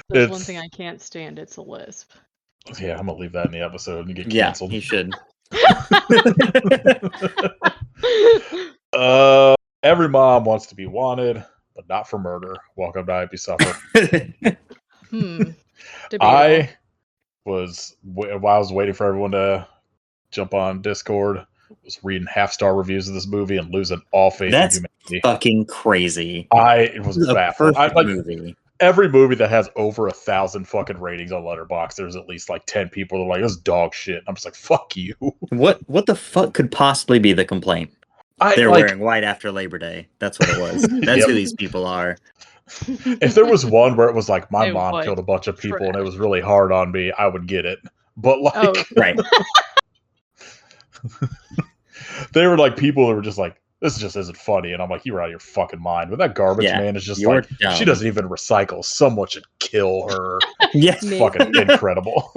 There's one thing I can't stand. It's a lisp. Yeah, I'm gonna leave that in the episode and get Yeah, canceled. he should. Every mom wants to be wanted, but not for murder. Welcome to IP Suffer. Debatable. While I was waiting for everyone to jump on Discord, was reading half-star reviews of this movie and losing all faith in humanity. Fucking crazy. It was baffled. Movie. Every movie that has over 1,000 fucking ratings on Letterboxd, there's at least like 10 people that are like, "This is dog shit." I'm just like, "Fuck you." What the fuck could possibly be the complaint? They're wearing white after Labor Day. That's what it was. That's who these people are. If there was one where it was like my mom killed a bunch of people and it was really hard on me, I would get it. But like, right. They were like people that were just like, this just isn't funny, and I'm like, you're out of your fucking mind. But that garbage man is just like, dumb. She doesn't even recycle. Someone should kill her. Yes, fucking incredible.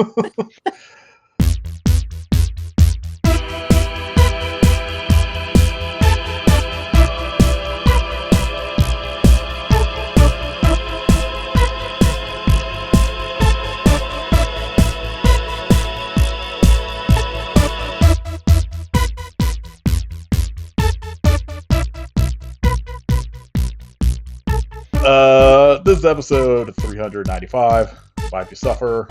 This is episode 395. If you suffer,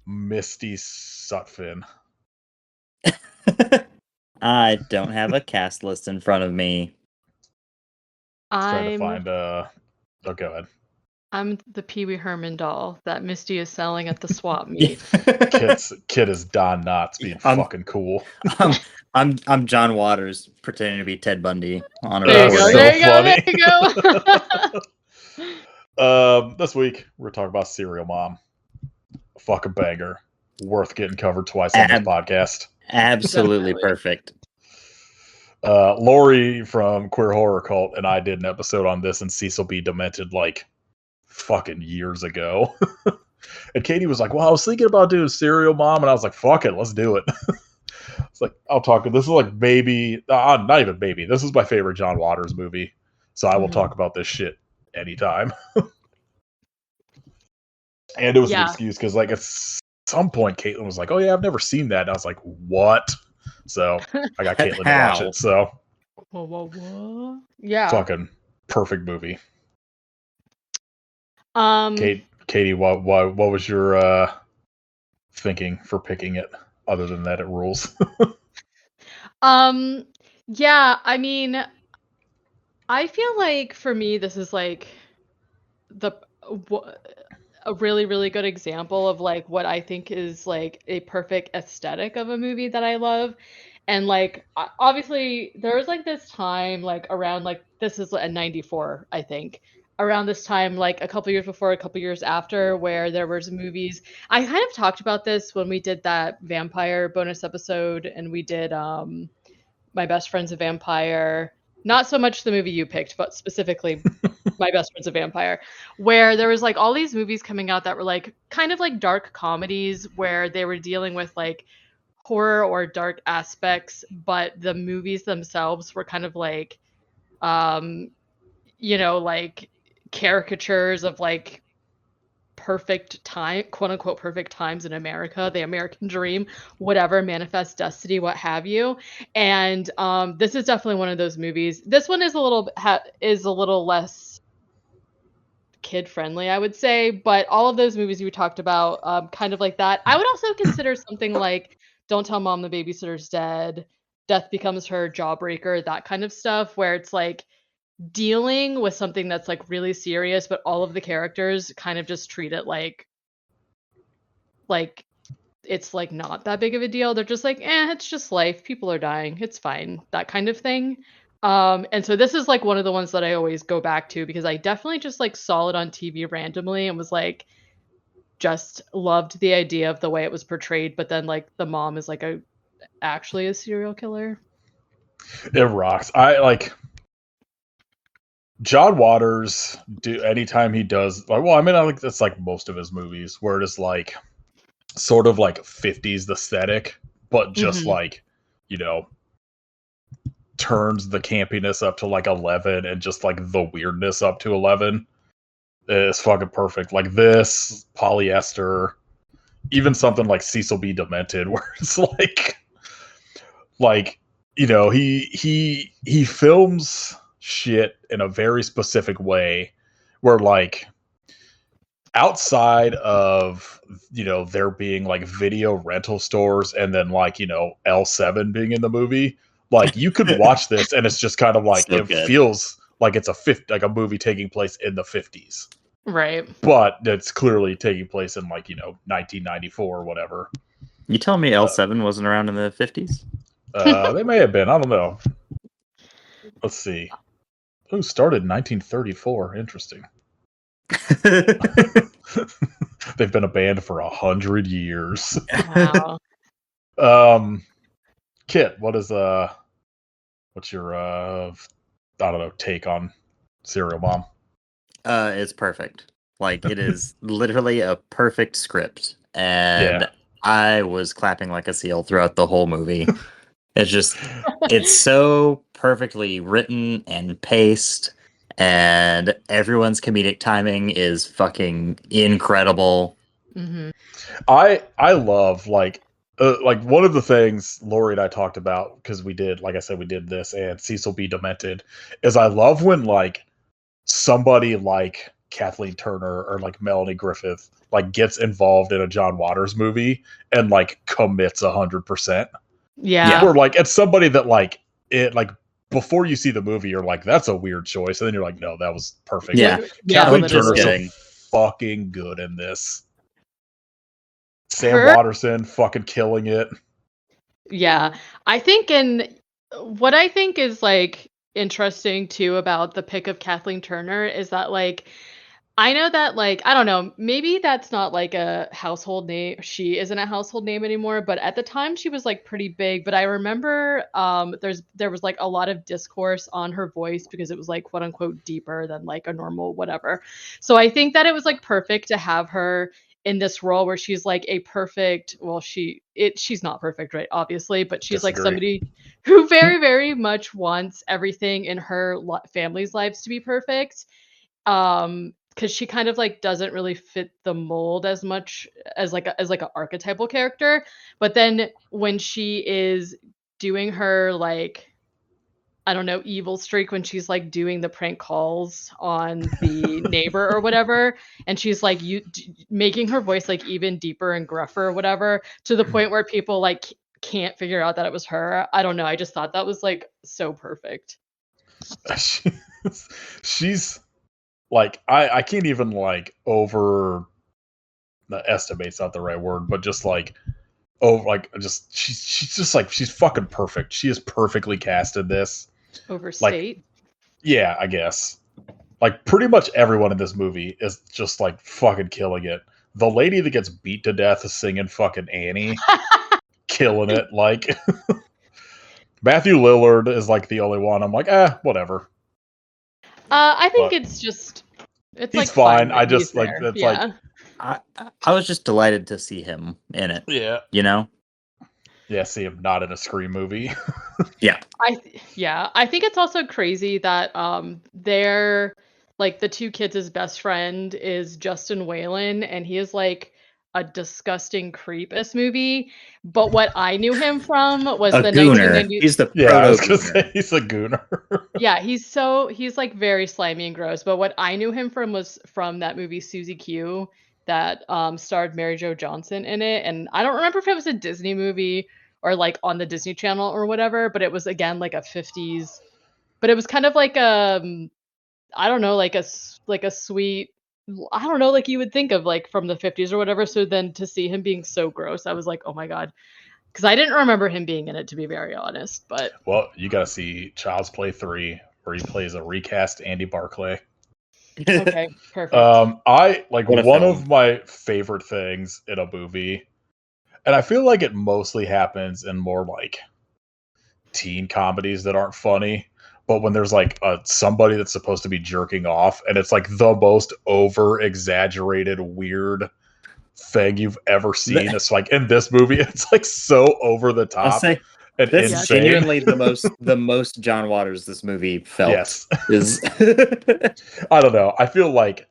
Misty Sutphin. I don't have a cast list in front of me. Trying to find oh, go ahead. I'm the Pee Wee Herman doll that Misty is selling at the swap meet. Kid is Don Knotts being fucking cool. I'm John Waters pretending to be Ted Bundy on a There you go. This week we're talking about Serial Mom. A fucking banger. Worth getting covered twice on this podcast. Absolutely perfect. Lori from Queer Horror Cult and I did an episode on this and Cecil B. Demented like fucking years ago. And Katie was like, well, I was thinking about doing Serial Mom, and I was like, fuck it, let's do it. It's like, I'll talk. This is like baby, not even baby. This is my favorite John Waters movie. So I will talk about this shit anytime. And it was an excuse because like at some point Caitlin was like, oh yeah, I've never seen that. And I was like, what? So I got Caitlin to watch it. So yeah. Fucking perfect movie. Katie, what was your thinking for picking it, other than that it rules? Yeah, I mean, I feel like for me this is like a really, really good example of like what I think is like a perfect aesthetic of a movie that I love. And like obviously there was like this time like around like this is at 94, I think. Around this time, like a couple years before, a couple years after, where there was movies. I kind of talked about this when we did that vampire bonus episode, and we did My Best Friend's a Vampire. Not so much the movie you picked, but specifically My Best Friend's a Vampire, where there was like all these movies coming out that were like kind of like dark comedies where they were dealing with like horror or dark aspects, but the movies themselves were kind of like, you know, like caricatures of like perfect time, quote unquote perfect times in America, the American dream, whatever, manifest destiny, what have you. And this is definitely one of those movies. This one is a little less kid friendly, I would say, but all of those movies you talked about, kind of like that. I would also consider something like Don't Tell Mom the Babysitter's Dead, Death Becomes Her, Jawbreaker, that kind of stuff, where it's like dealing with something that's like really serious, but all of the characters kind of just treat it like it's like not that big of a deal. They're just like, it's just life. People are dying. It's fine. That kind of thing. And so this is like one of the ones that I always go back to because I definitely just like saw it on TV randomly and was like, just loved the idea of the way it was portrayed. But then like the mom is like actually a serial killer. It rocks. I like John Waters. Anytime he does, like, well, I mean, I think that's like most of his movies, where it is like sort of like 50s aesthetic, but just like, you know, turns the campiness up to like 11 and just like the weirdness up to 11 is fucking perfect. Like this, Polyester, even something like Cecil B. Demented, where it's like you know, he films shit in a very specific way where like outside of, you know, there being like video rental stores and then like, you know, L7 being in the movie, like you could watch this and it's just kind of like it feels like it's like a movie taking place in the 50s. Right. But it's clearly taking place in like, you know, 1994 or whatever. You telling me L7 wasn't around in the 50s? They may have been. I don't know. Let's see. Who started in 1934? Interesting. They've been a band for 100 years. Wow. Kit, what's your I don't know, take on Serial Mom? It's perfect. Like it is literally a perfect script, and I was clapping like a seal throughout the whole movie. It's so perfectly written and paced, and everyone's comedic timing is fucking incredible. Mm-hmm. I love like one of the things Lori and I talked about, because we did, like I said, we did this and Cecil B. Demented, is I love when like somebody like Kathleen Turner or like Melanie Griffith like gets involved in a John Waters movie and like commits 100%. Yeah. Or like it's somebody that like it like before you see the movie you're like, that's a weird choice, and then you're like, no, that was perfect. Yeah. Kathleen Turner's so fucking good in this. Sam Watterson fucking killing it. Yeah. I think what I think is like interesting too about the pick of Kathleen Turner is that like I know that like I don't know, maybe that's not like a household name. She isn't a household name anymore, but at the time she was like pretty big. But I remember there was like a lot of discourse on her voice because it was like quote unquote deeper than like a normal whatever. So I think that it was like perfect to have her in this role where she's like a perfect, well, she's not perfect, right? Obviously, but she's like somebody who very, very much wants everything in her family's lives to be perfect. Because she kind of like doesn't really fit the mold as much as like an archetypal character. But then when she is doing her like I don't know, evil streak when she's like doing the prank calls on the neighbor or whatever, and she's like making her voice like even deeper and gruffer or whatever, to the point where people like can't figure out that it was her. I don't know. I just thought that was like so perfect. She's like I can't even like estimate's not the right word, but just like she's just like she's fucking perfect. She is perfectly casted this. Overstate? Like, yeah, I guess. Like pretty much everyone in this movie is just like fucking killing it. The lady that gets beat to death is singing fucking Annie, killing it. Like Matthew Lillard is like the only one. I'm like, whatever. I think it's he's like fine. I just like it's like I was just delighted to see him in it. Yeah. You know? Yeah, see him not in a Scream movie. Yeah. I think it's also crazy that they're like the two kids' best friend is Justin Whalen, and he is like a disgusting creep this movie. But what I knew him from was the gooner. 1990s. He's the proto he's a gooner. Yeah, he's like very slimy and gross. But what I knew him from was from that movie Susie Q that starred Mary Jo Johnson in it, and I don't remember if it was a Disney movie or like on the Disney Channel or whatever, but it was again like a 50s, but it was kind of like I don't know, like a sweet, I don't know, like you would think of like from the 50s or whatever. So then to see him being so gross, I was like, oh my God, because I didn't remember him being in it, to be very honest. But well, you gotta see Child's Play 3 where he plays a recast Andy Barclay. Okay, perfect. I like one of my favorite things in a movie, and I feel like it mostly happens in more like teen comedies that aren't funny, but when there's like somebody that's supposed to be jerking off and it's like the most over exaggerated weird thing you've ever seen. It's like in this movie it's like so over the top, and That's insane. genuinely the most John Waters this movie felt. Yes. Is I don't know. I feel like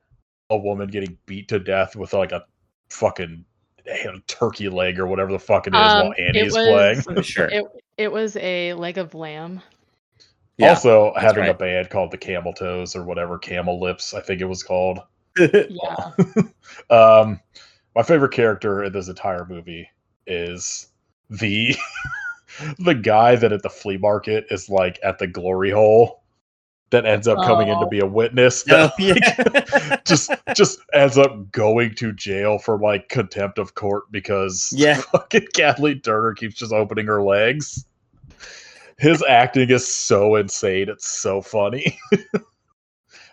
a woman getting beat to death with like a fucking turkey leg or whatever the fuck it is while Annie is playing. Sure. It was a leg of lamb. Yeah, Also, that's having a right. band called the Camel Toes or whatever, Camel Lips, I think it was called. Yeah. My favorite character in this entire movie is the the guy that at the flea market is like at the glory hole that ends up coming in to Oh. be a witness Oh, that just ends up going to jail for like contempt of court because Yeah. fucking Kathleen Turner keeps just opening her legs. His acting is so insane. It's so funny.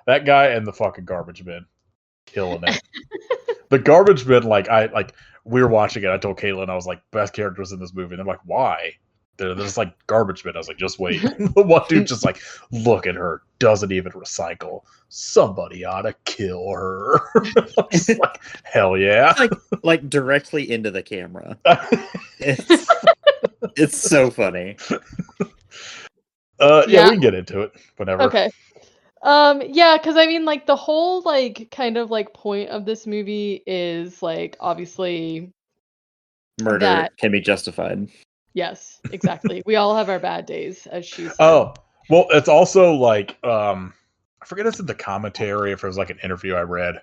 That guy and the fucking garbage bin killing it. The garbage bin, we were watching it. I told Caitlin, I was like, best characters in this movie. And I'm like, why? They're just like garbage bin. I was like, just wait. The one dude just like, look at her, doesn't even recycle. Somebody ought to kill her. I'm just like, hell yeah. like directly into the camera. It's so funny. Yeah, we can get into it whenever. Okay. Yeah, because I mean, like, the whole, like, kind of, like, point of this movie is, like, obviously Murder can be justified. Yes, exactly. We all have our bad days, as she said. Oh, well, it's also like, I forget if it's in the commentary, if it was like an interview I read.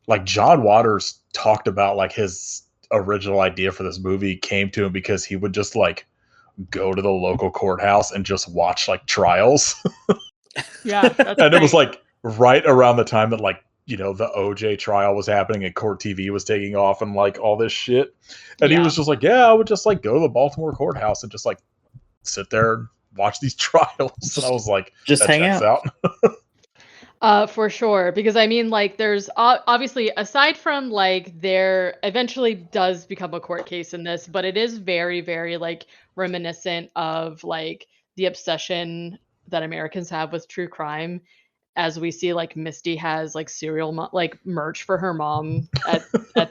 Like, John Waters talked about, like, his original idea for this movie came to him because he would just, like, go to the local courthouse and just watch, like, trials. Yeah, that's and great. it was like right around the time that like the OJ trial was happening and Court TV was taking off and like all this shit. And he was just like, yeah, I would just like go to the Baltimore courthouse and just like sit there and watch these trials. And I was like, just hang out. For sure, because I mean, like, there's obviously, aside from like there eventually does become a court case in this, but it is very, very like reminiscent of like the obsession that Americans have with true crime, as we see like Misty has like like merch for her mom at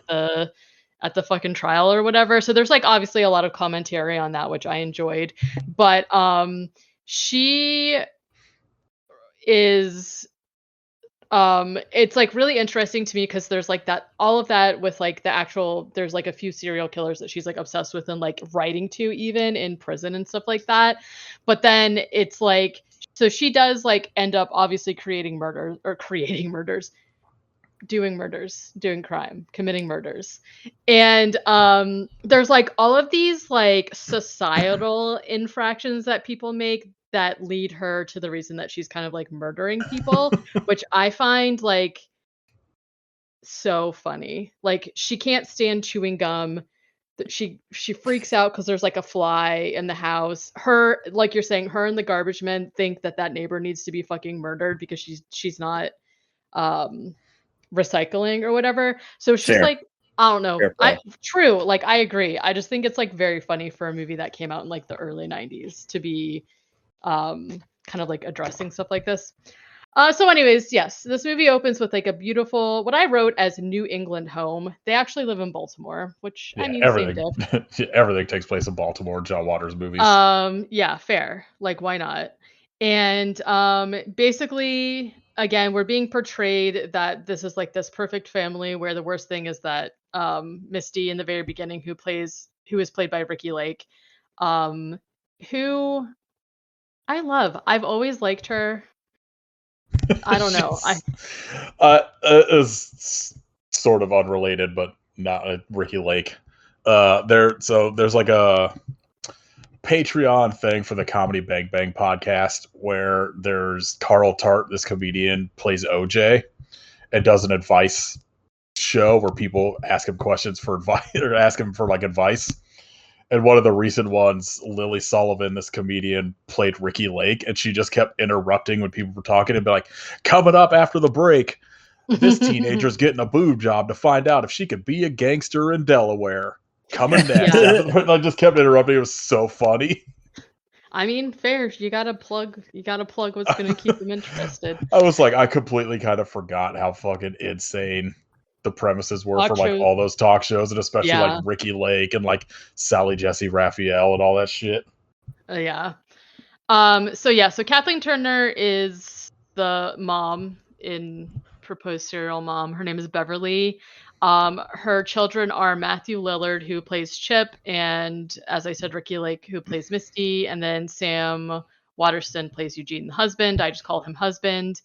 the fucking trial or whatever. So there's like obviously a lot of commentary on that, which I enjoyed, but she is it's like really interesting to me because there's like that all of that with like the actual there's like a few serial killers that she's like obsessed with and like writing to even in prison and stuff like that. But then it's like so she does like end up obviously creating murders, doing crime, committing murders. And there's like all of these like societal infractions that people make that lead her to the reason that she's kind of like murdering people, which I find like so funny. Like she can't stand chewing gum. She freaks out because there's like a fly in the house. Her, like you're saying, her and the garbage men think that neighbor needs to be fucking murdered because she's not recycling or whatever. So it's just Fair. like I don't know. Fair True, like I agree. I just think it's like very funny for a movie that came out in like the early 90s to be kind of like addressing stuff like this. So anyways, yes, this movie opens with like a beautiful what I wrote as New England home. They actually live in Baltimore, which I mean same diff. Everything takes place in Baltimore, John Waters movies. Yeah, fair. Like why not? And basically again, we're being portrayed that this is like this perfect family where the worst thing is that Misty in the very beginning who is played by Ricky Lake, who I love. I've always liked her. I don't know. Is sort of unrelated, but not Ricky Lake. There's like a Patreon thing for the Comedy Bang Bang podcast where there's Carl Tart, this comedian, plays OJ and does an advice show where people ask him questions for advice or ask him for like advice. And one of the recent ones, Lily Sullivan, this comedian, played Ricky Lake, and she just kept interrupting when people were talking and be like, coming up after the break, this teenager's getting a boob job to find out if she could be a gangster in Delaware. Coming next. Yeah. I just kept interrupting. It was so funny. I mean, fair. You gotta plug what's gonna keep them interested. I was like, I completely kind of forgot how fucking insane the premises were for like all those talk shows, and especially like Ricky Lake and like Sally Jesse Raphael and all that shit. Yeah. So Kathleen Turner is the mom in Proposed Serial Mom. Her name is Beverly. Her children are Matthew Lillard, who plays Chip, and as I said, Ricky Lake, who plays Misty, and then Sam Waterston plays Eugene, the husband. I just call him husband.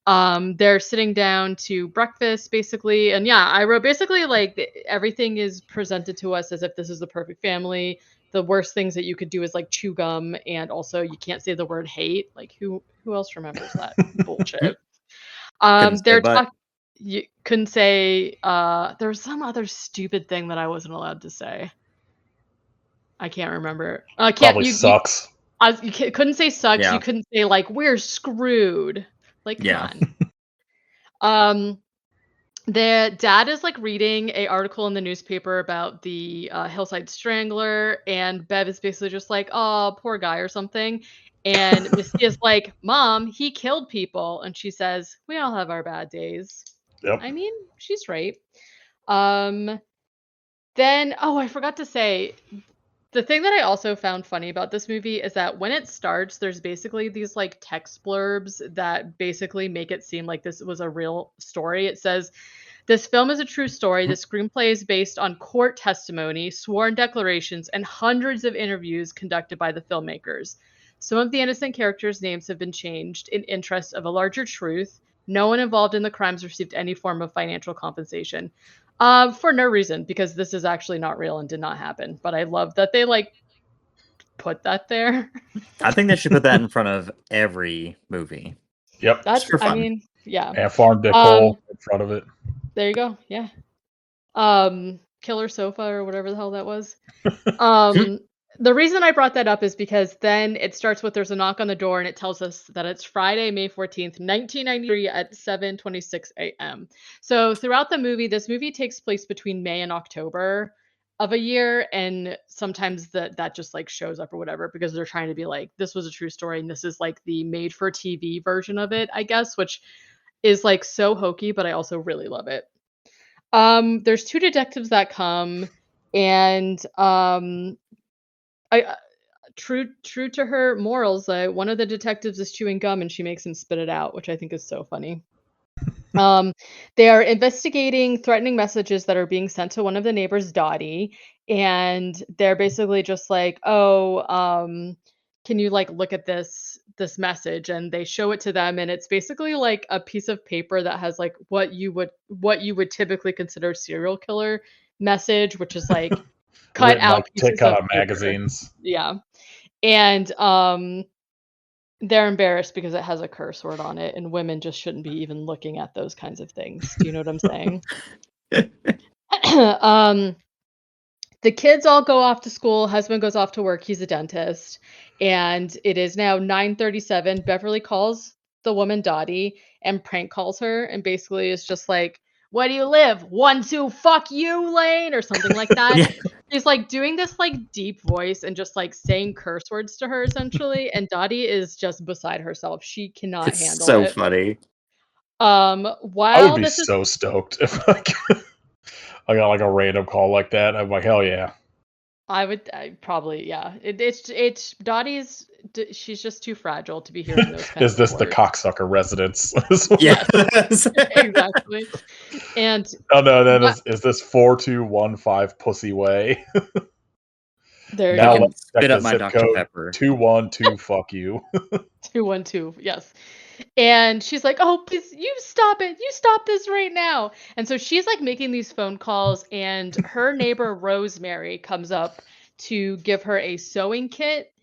They're sitting down to breakfast basically, and yeah, I wrote basically like everything is presented to us as if this is the perfect family. The worst things that you could do is like chew gum, and also you can't say the word hate. Like who else remembers that bullshit? Couldn't say They're but. talk You couldn't say there was some other stupid thing that I wasn't allowed to say. I can't remember. Can't Probably you sucks. couldn't say sucks. You Yeah. couldn't say like we're screwed. Like come Yeah. on. Um The dad is like reading a article in the newspaper about the Hillside Strangler, and Bev is basically just like, "Oh, poor guy" or something. And Misty is like, "Mom, he killed people," and she says, "We all have our bad days." Yep. I mean, she's right. Um, then I forgot to say the thing that I also found funny about this movie is that when it starts, there's basically these like text blurbs that basically make it seem like this was a real story. It says, this film is a true story. The screenplay is based on court testimony, sworn declarations, and hundreds of interviews conducted by the filmmakers. Some of the innocent characters' names have been changed in interest of a larger truth. No one involved in the crimes received any form of financial compensation. For no reason, because this is actually not real and did not happen. But I love that they like put that there. I think they should put that in front of every movie. Yep. Just That's, for I fun. mean, yeah. And Farm Dick Um, Hole in front of it. there you go. Yeah. Killer Sofa or whatever the hell that was. Um, the reason I brought that up is because then it starts with there's a knock on the door and it tells us that it's Friday, May 14th, 1993 at 7:26 a.m. So throughout the movie, this movie takes place between May and October of a year, and sometimes that just like shows up or whatever because they're trying to be like this was a true story and this is like the made for TV version of it, I guess, which is like so hokey, but I also really love it. There's two detectives that come, and I true to her morals, one of the detectives is chewing gum and she makes him spit it out, which I think is so funny. Um, they are investigating threatening messages that are being sent to one of the neighbors, Dottie, and they're basically just like, "Oh, can you like look at this message?" And they show it to them, and it's basically like a piece of paper that has like what you would typically consider serial killer message, which is like cut Written out like pieces cut of out paper. magazines. Yeah. And they're embarrassed because it has a curse word on it, and women just shouldn't be even looking at those kinds of things. Do you know what I'm saying? um, the kids all go off to school. Husband goes off to work. He's a dentist, and it is now 9:37. Beverly calls the woman Dottie and prank calls her, and basically is just like, "Where do you live? 1-2 fuck you lane," or something like that. Yeah. She's like doing this like deep voice and just like saying curse words to her essentially, and Dottie is just beside herself. She cannot It's handle so it. funny. I would While be this is so stoked if like I got like a random call like that. I'm like, hell yeah. I probably, yeah. It's Dottie's she's just too fragile to be hearing those kinds Is of this the words. cocksucker residence? Yeah. Yes, exactly. And Oh no, then what is this 4215 Pussy Way? there you Now go. Fucking let's check spit the up my zip Dr. code Pepper. 212 fuck you. 212, yes. And she's like, "Oh, please, you stop it. You stop this right now." And so she's like making these phone calls, and her neighbor Rosemary comes up to give her a sewing kit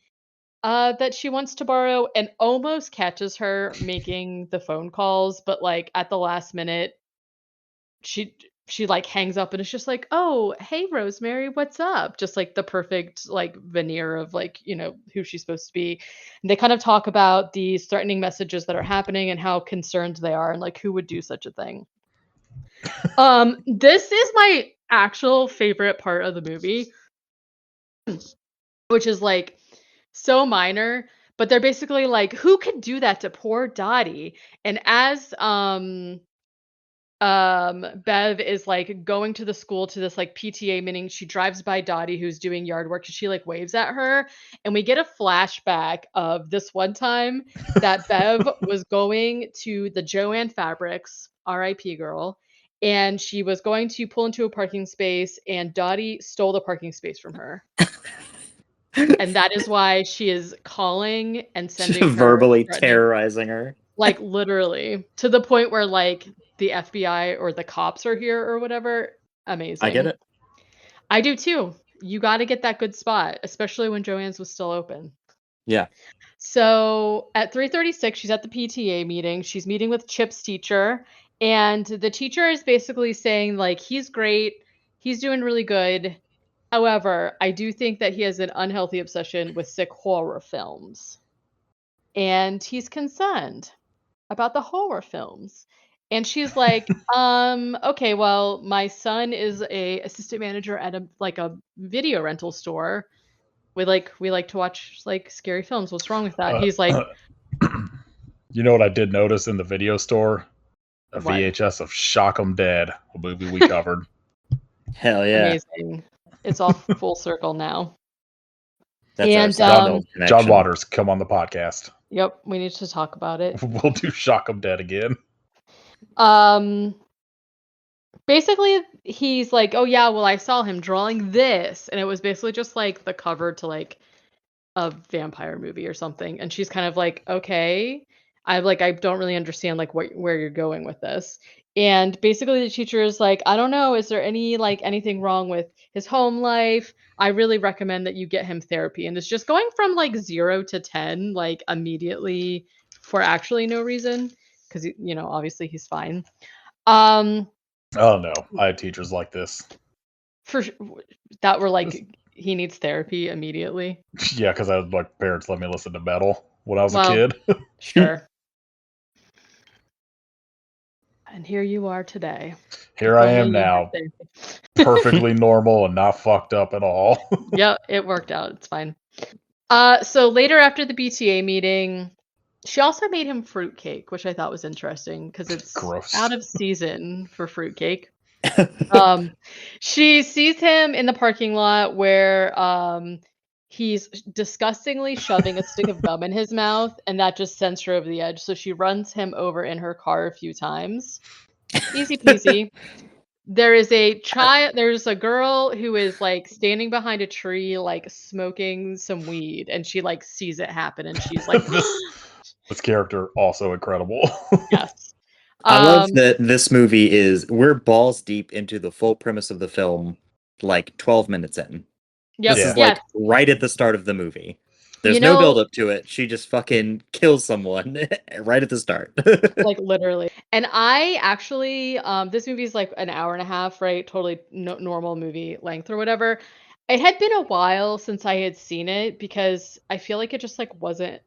that she wants to borrow and almost catches her making the phone calls, but like at the last minute she she like hangs up and it's just like, "Oh, hey Rosemary, what's up?" Just like the perfect like veneer of like, who she's supposed to be. And they kind of talk about these threatening messages that are happening and how concerned they are and like who would do such a thing. This is my actual favorite part of the movie, which is like so minor, but they're basically like, who could do that to poor Dottie? And as Bev is like going to the school to this like PTA meeting. She drives by Dottie, who's doing yard work, and she like waves at her. And we get a flashback of this one time that Bev was going to the Joanne Fabrics, RIP girl, and she was going to pull into a parking space, and Dottie stole the parking space from her. And that is why she is calling and sending her verbally threatening, terrorizing her. like literally to the point where like the FBI or the cops are here or whatever. Amazing. I get it. I do too. You got to get that good spot, especially when Joanne's was still open. Yeah. So at 3:36, she's at the PTA meeting. She's meeting with Chip's teacher, and the teacher is basically saying like he's great, he's doing really good. However, I do think that he has an unhealthy obsession with sick horror films, and he's concerned about the horror films. And she's like, okay, well, my son is a assistant manager at a video rental store. We like to watch like scary films. What's wrong with that? He's like, You know what I did notice in the video store? A what? VHS of Shock 'em Dead, a movie we covered. Hell yeah. Amazing. It's all full circle now. That's And our Seinfeld John connection. Waters, come on the podcast. Yep, we need to talk about it. We'll do Shock 'em Dead again. Basically he's like, oh yeah, well I saw him drawing this, and it was basically just like the cover to like a vampire movie or something. And she's kind of like, okay, I don't really understand like where you're going with this. And basically the teacher is like, I don't know, is there anything wrong with his home life? I really recommend that you get him therapy. And it's just going from like 0 to 10 like immediately for actually no reason, because obviously he's fine. Oh no, I had teachers like this. For that were like, he needs therapy immediately. Yeah, because I was like, parents let me listen to metal when I was a Well, kid. Sure. And here you are today. Here If I only am you had now, therapy. perfectly normal and not fucked up at all. Yep, it worked out. It's fine. So later after the BTA meeting, she also made him fruitcake, which I thought was interesting because it's Gross. out of season for fruitcake. She sees him in the parking lot where he's disgustingly shoving a stick of gum in his mouth, and that just sends her over the edge. So she runs him over in her car a few times. Easy peasy. There's a girl who is like standing behind a tree, like smoking some weed, and she like sees it happen, and she's like, This character also incredible. yes. I love that this movie we're balls deep into the full premise of the film, like 12 minutes in. Yep. This is Yeah. like right at the start of the movie. There's no build up to it. She just fucking kills someone right at the start. Like literally. And I actually, this movie is like an hour and a half, right? Totally normal movie length or whatever. It had been a while since I had seen it because I feel like it just like wasn't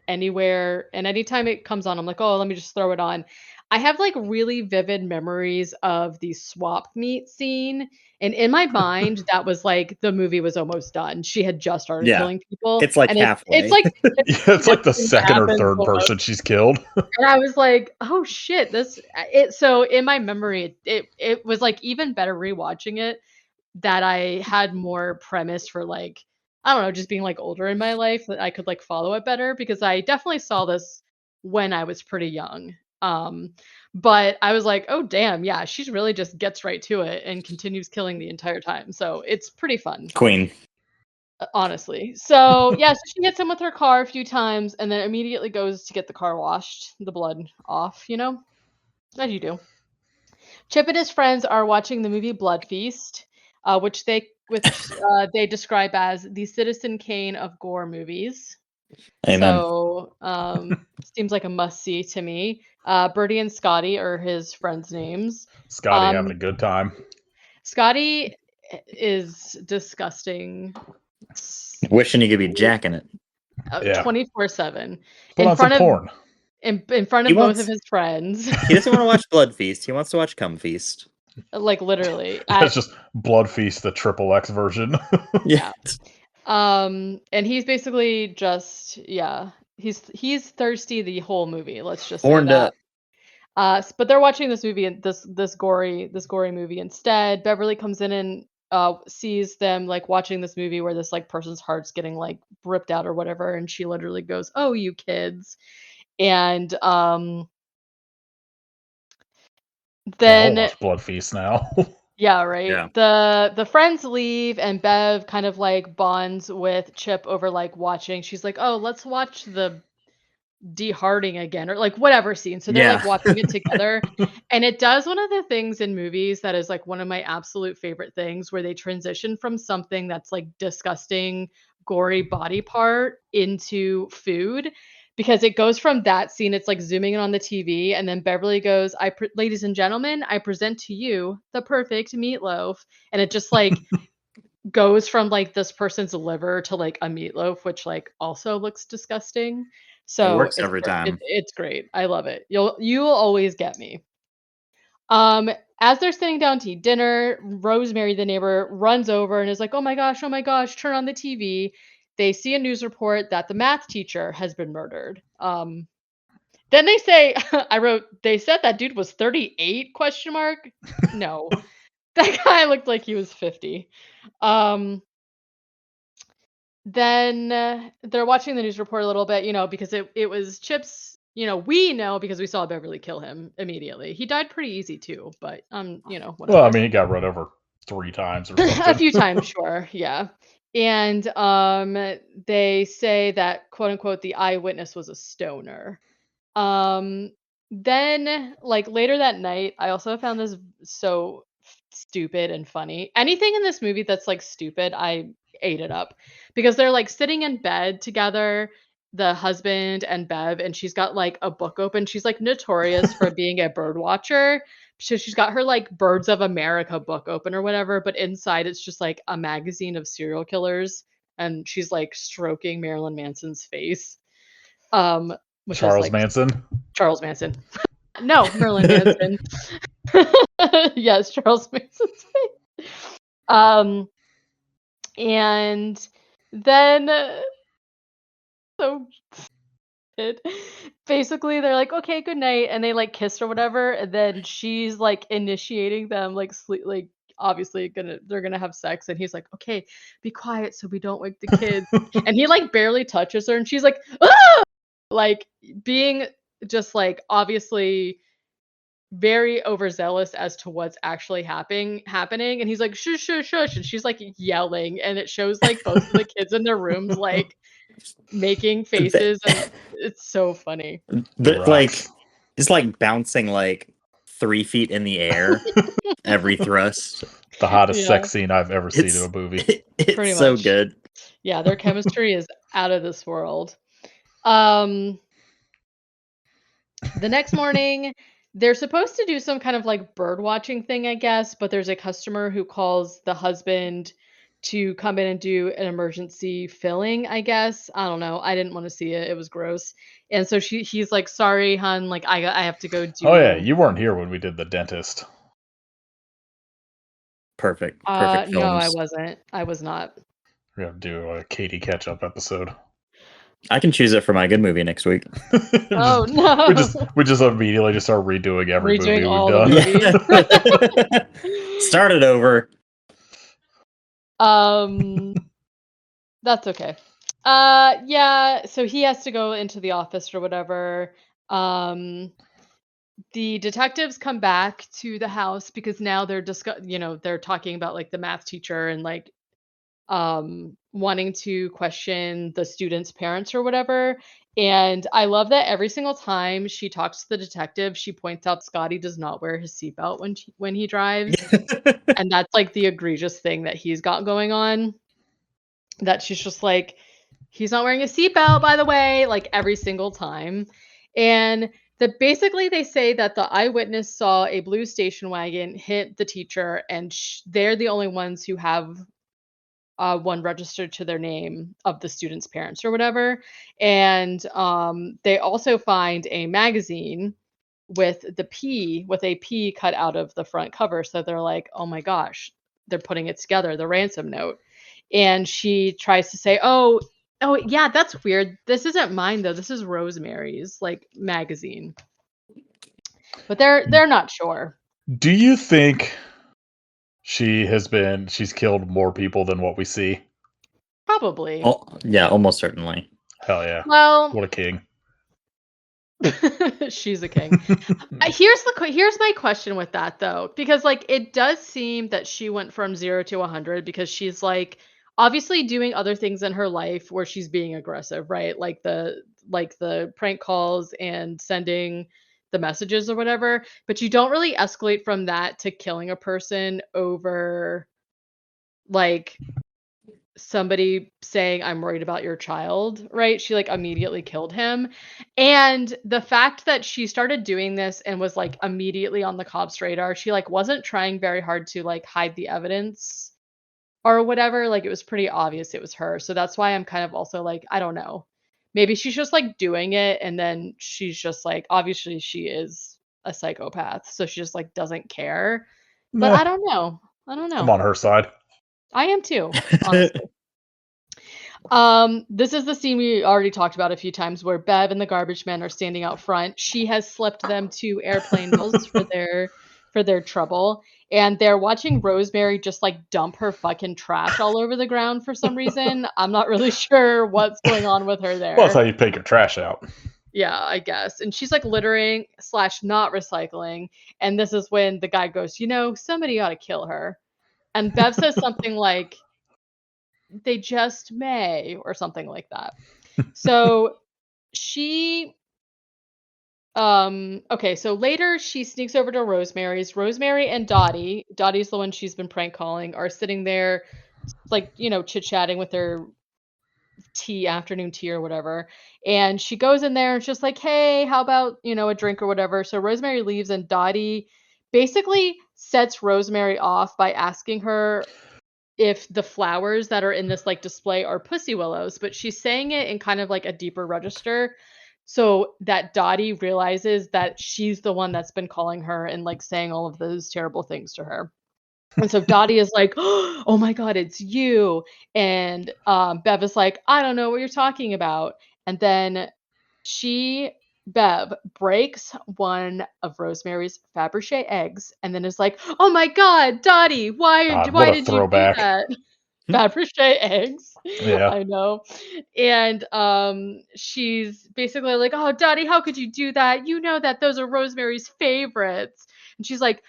anywhere. And anytime it comes on, I'm like, oh, let me just throw it on. I have like really vivid memories of the swap meet scene. And in my mind, that was like the movie was almost done. She had just started killing people. It's like and halfway. It's like it's like the second or third person she's killed. And I was like, oh shit, so in my memory, it was like even better rewatching it that I had more premise for like, I don't know, just being like older in my life that I could like follow it better because I definitely saw this when I was pretty young. But I was like, oh damn, yeah, she really just gets right to it and continues killing the entire time. So it's pretty fun. Queen. Honestly. So yeah, so she hits him with her car a few times and then immediately goes to get the car washed, the blood off, as you do. Chip and his friends are watching the movie Blood Feast, which they describe as the Citizen Kane of gore movies. Amen. So seems like a must see to me. Bertie and Scotty are his friends' names. Scotty having a good time. Scotty is disgusting. Wishing he could be jacking it. 24/7 in front of porn. In front of both of his friends. He doesn't want to watch Blood Feast. He wants to watch Cum Feast. Like literally. It's just Blood Feast, the XXX version. Yeah. And he's basically just he's thirsty the whole movie. Let's just say horned that. But they're watching this movie and this gory movie instead. Beverly comes in and sees them like watching this movie where this like person's heart's getting like ripped out or whatever, and she literally goes, "Oh, you kids." And Yeah, I'll then watch Blood Feast now. yeah, right. Yeah. The friends leave and Bev kind of like bonds with Chip over like watching. She's like, "Oh, let's watch the de-hearting again," or like whatever scene. So they're like Yeah. watching it together. And it does one of the things in movies that is like one of my absolute favorite things where they transition from something that's like disgusting, gory body part into food. Because it goes from that scene, it's like zooming in on the TV, and then Beverly goes, Ladies and gentlemen, I present to you the perfect meatloaf. And it just like goes from like this person's liver to like a meatloaf, which like also looks disgusting. It So works every time. it's great. I love it. You will always get me. Um, as they're sitting down to eat dinner, Rosemary, the neighbor, runs over and is like, oh my gosh, turn on the TV. They see a news report that the math teacher has been murdered. Then they say, they said that dude was 38 question mark. No, that guy looked like he was 50. Um, Then, they're watching the news report a little bit, because it was Chip's, we know because we saw Beverly kill him immediately. He died pretty easy too, but, Well, I whatever. mean, he got run over 3 times or A something. few times, sure, yeah. And, they say that, quote, unquote, "the eyewitness was a stoner." Um, then, like, later that night, I also found this so stupid and funny. Anything in this movie that's, like, stupid, I ate it up. Because they're, like, sitting in bed together, the husband and Bev, and she's got, like, a book open. She's, like, notorious for being a bird watcher. So she's got her, like, Birds of America book open or whatever, but inside it's just, like, a magazine of serial killers, and she's, like, stroking Marilyn Manson's face, um, which is, Charles like, Manson. Charles Manson. No, Merlin Manson. Yes, Charles Manson's face. Um, and then so it basically they're like, okay, good night, and they like kissed or whatever, and then she's like initiating them, like sleep, like obviously they're gonna have sex, and he's like, okay, be quiet so we don't wake the kids, and he like barely touches her, and she's like, ah! Like being just like obviously very overzealous as to what's actually happening, and he's like, "Shush, shush, shush," and she's, like, yelling, and it shows, like, both of the kids in their rooms, like, making The, faces, and it's so funny. He like rocks. it's like bouncing like 3 feet in the air every thrust. The hottest Yeah, sex scene I've ever seen in a It's movie. it's pretty so much. good. Yeah, their chemistry is out of this world. Um, the next morning, they're supposed to do some kind of, like, bird watching thing, I guess, but there's a customer who calls the husband to come in and do an emergency filling, I guess. I don't know. I didn't wanna see it. It was gross. And so he's like, "Sorry, hon, like, I have to go Oh yeah, do." you weren't here when we did the dentist. Perfect No, I films. wasn't. I was not. We have to do a Katie catch-up episode. I can choose it for my good movie next week. just Oh, no. we just immediately just start redoing every movie Redoing we've all the done. movies. Yeah. Start it over. Um, that's okay. Yeah, so he has to go into the office or whatever. Um, the detectives come back to the house because now they're talking about like the math teacher and like wanting to question the students' parents or whatever. And I love that every single time she talks to the detective, she points out Scotty does not wear his seatbelt when he drives. And that's like the egregious thing that he's got going on. That she's just like, he's not wearing a seatbelt, by the way, like every single time. And basically they say that the eyewitness saw a blue station wagon hit the teacher, and they're the only ones who have one registered to their name of the student's parents or whatever. And they also find a magazine with a P cut out of the front cover. So they're like, oh my gosh, they're putting it together, the ransom note. And she tries to say, oh yeah, that's weird. This isn't mine though. This is Rosemary's like magazine. But they're not sure. Do you think she's killed more people than what we see? Probably. Oh, yeah, almost certainly. Hell yeah. Well, What a king. she's a king. Here's my question with that though, because like it does seem that she went from 0 to 100 because she's like obviously doing other things in her life where she's being aggressive, right? Like the prank calls and sending the messages or whatever, but you don't really escalate from that to killing a person over like somebody saying, "I'm worried about your child," right? She, like, immediately killed him, and the fact that she started doing this and was, like, immediately on the cops' radar, she, like, wasn't trying very hard to, like, hide the evidence or whatever, like, it was pretty obvious it was her, so that's why I'm kind of also like, I don't know. Maybe she's just, like, doing it, and then she's just, like obviously she is a psychopath, so she just, like, doesn't care, but Nah, I don't know. I don't I'm know. on her side. I am too, honestly. This is the scene we already talked about a few times where Bev and the garbage men are standing out front. She has slipped them 2 airplane bills for their trouble, and they're watching Rosemary just, like, dump her fucking trash all over the ground for some reason. I'm not really sure what's going on with her Well, that's how there. you take your trash out. Yeah, I guess, and she's, like, littering/not slash not recycling, and this is when the guy goes, "You know, somebody ought to kill her." And Bev says something like, "They just may," or something like that. So she okay, so later she sneaks over to Rosemary's. Rosemary and Dottie's the one she's been prank calling, are sitting there like, chit-chatting with their afternoon tea or whatever. And she goes in there and she's just like, "Hey, how about, a drink or whatever?" So Rosemary leaves and Dottie basically sets Rosemary off by asking her if the flowers that are in this, like, display are pussy willows, but she's saying it in kind of like a deeper register so that Dottie realizes that she's the one that's been calling her and, like, saying all of those terrible things to her. And so Dottie is like, "Oh my god, it's you." And, Bev is like, "I don't know what you're talking about." And then she Bev breaks one of Rosemary's Fabergé eggs and then is like, "Oh my god, Dottie, God, what why a did you do throwback. that?" Fabergé eggs. Yeah. I know. And, she's basically like, "Oh, Dottie, how could you do that? You know that those are Rosemary's favorites." And she's like,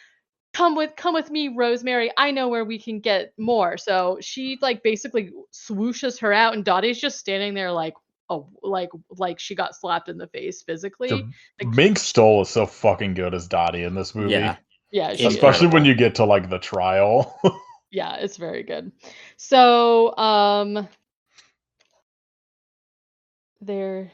come with me, Rosemary. I know where we can get more." So she, like, basically swooshes her out, and Dottie's just standing there like, oh, like she got slapped in the face physically. Dude, Like, Mink Stole is so fucking good as Dottie in this movie. Yeah, yeah, she is. Especially when incredible. you get to like the trial. Yeah, it's very good. So, there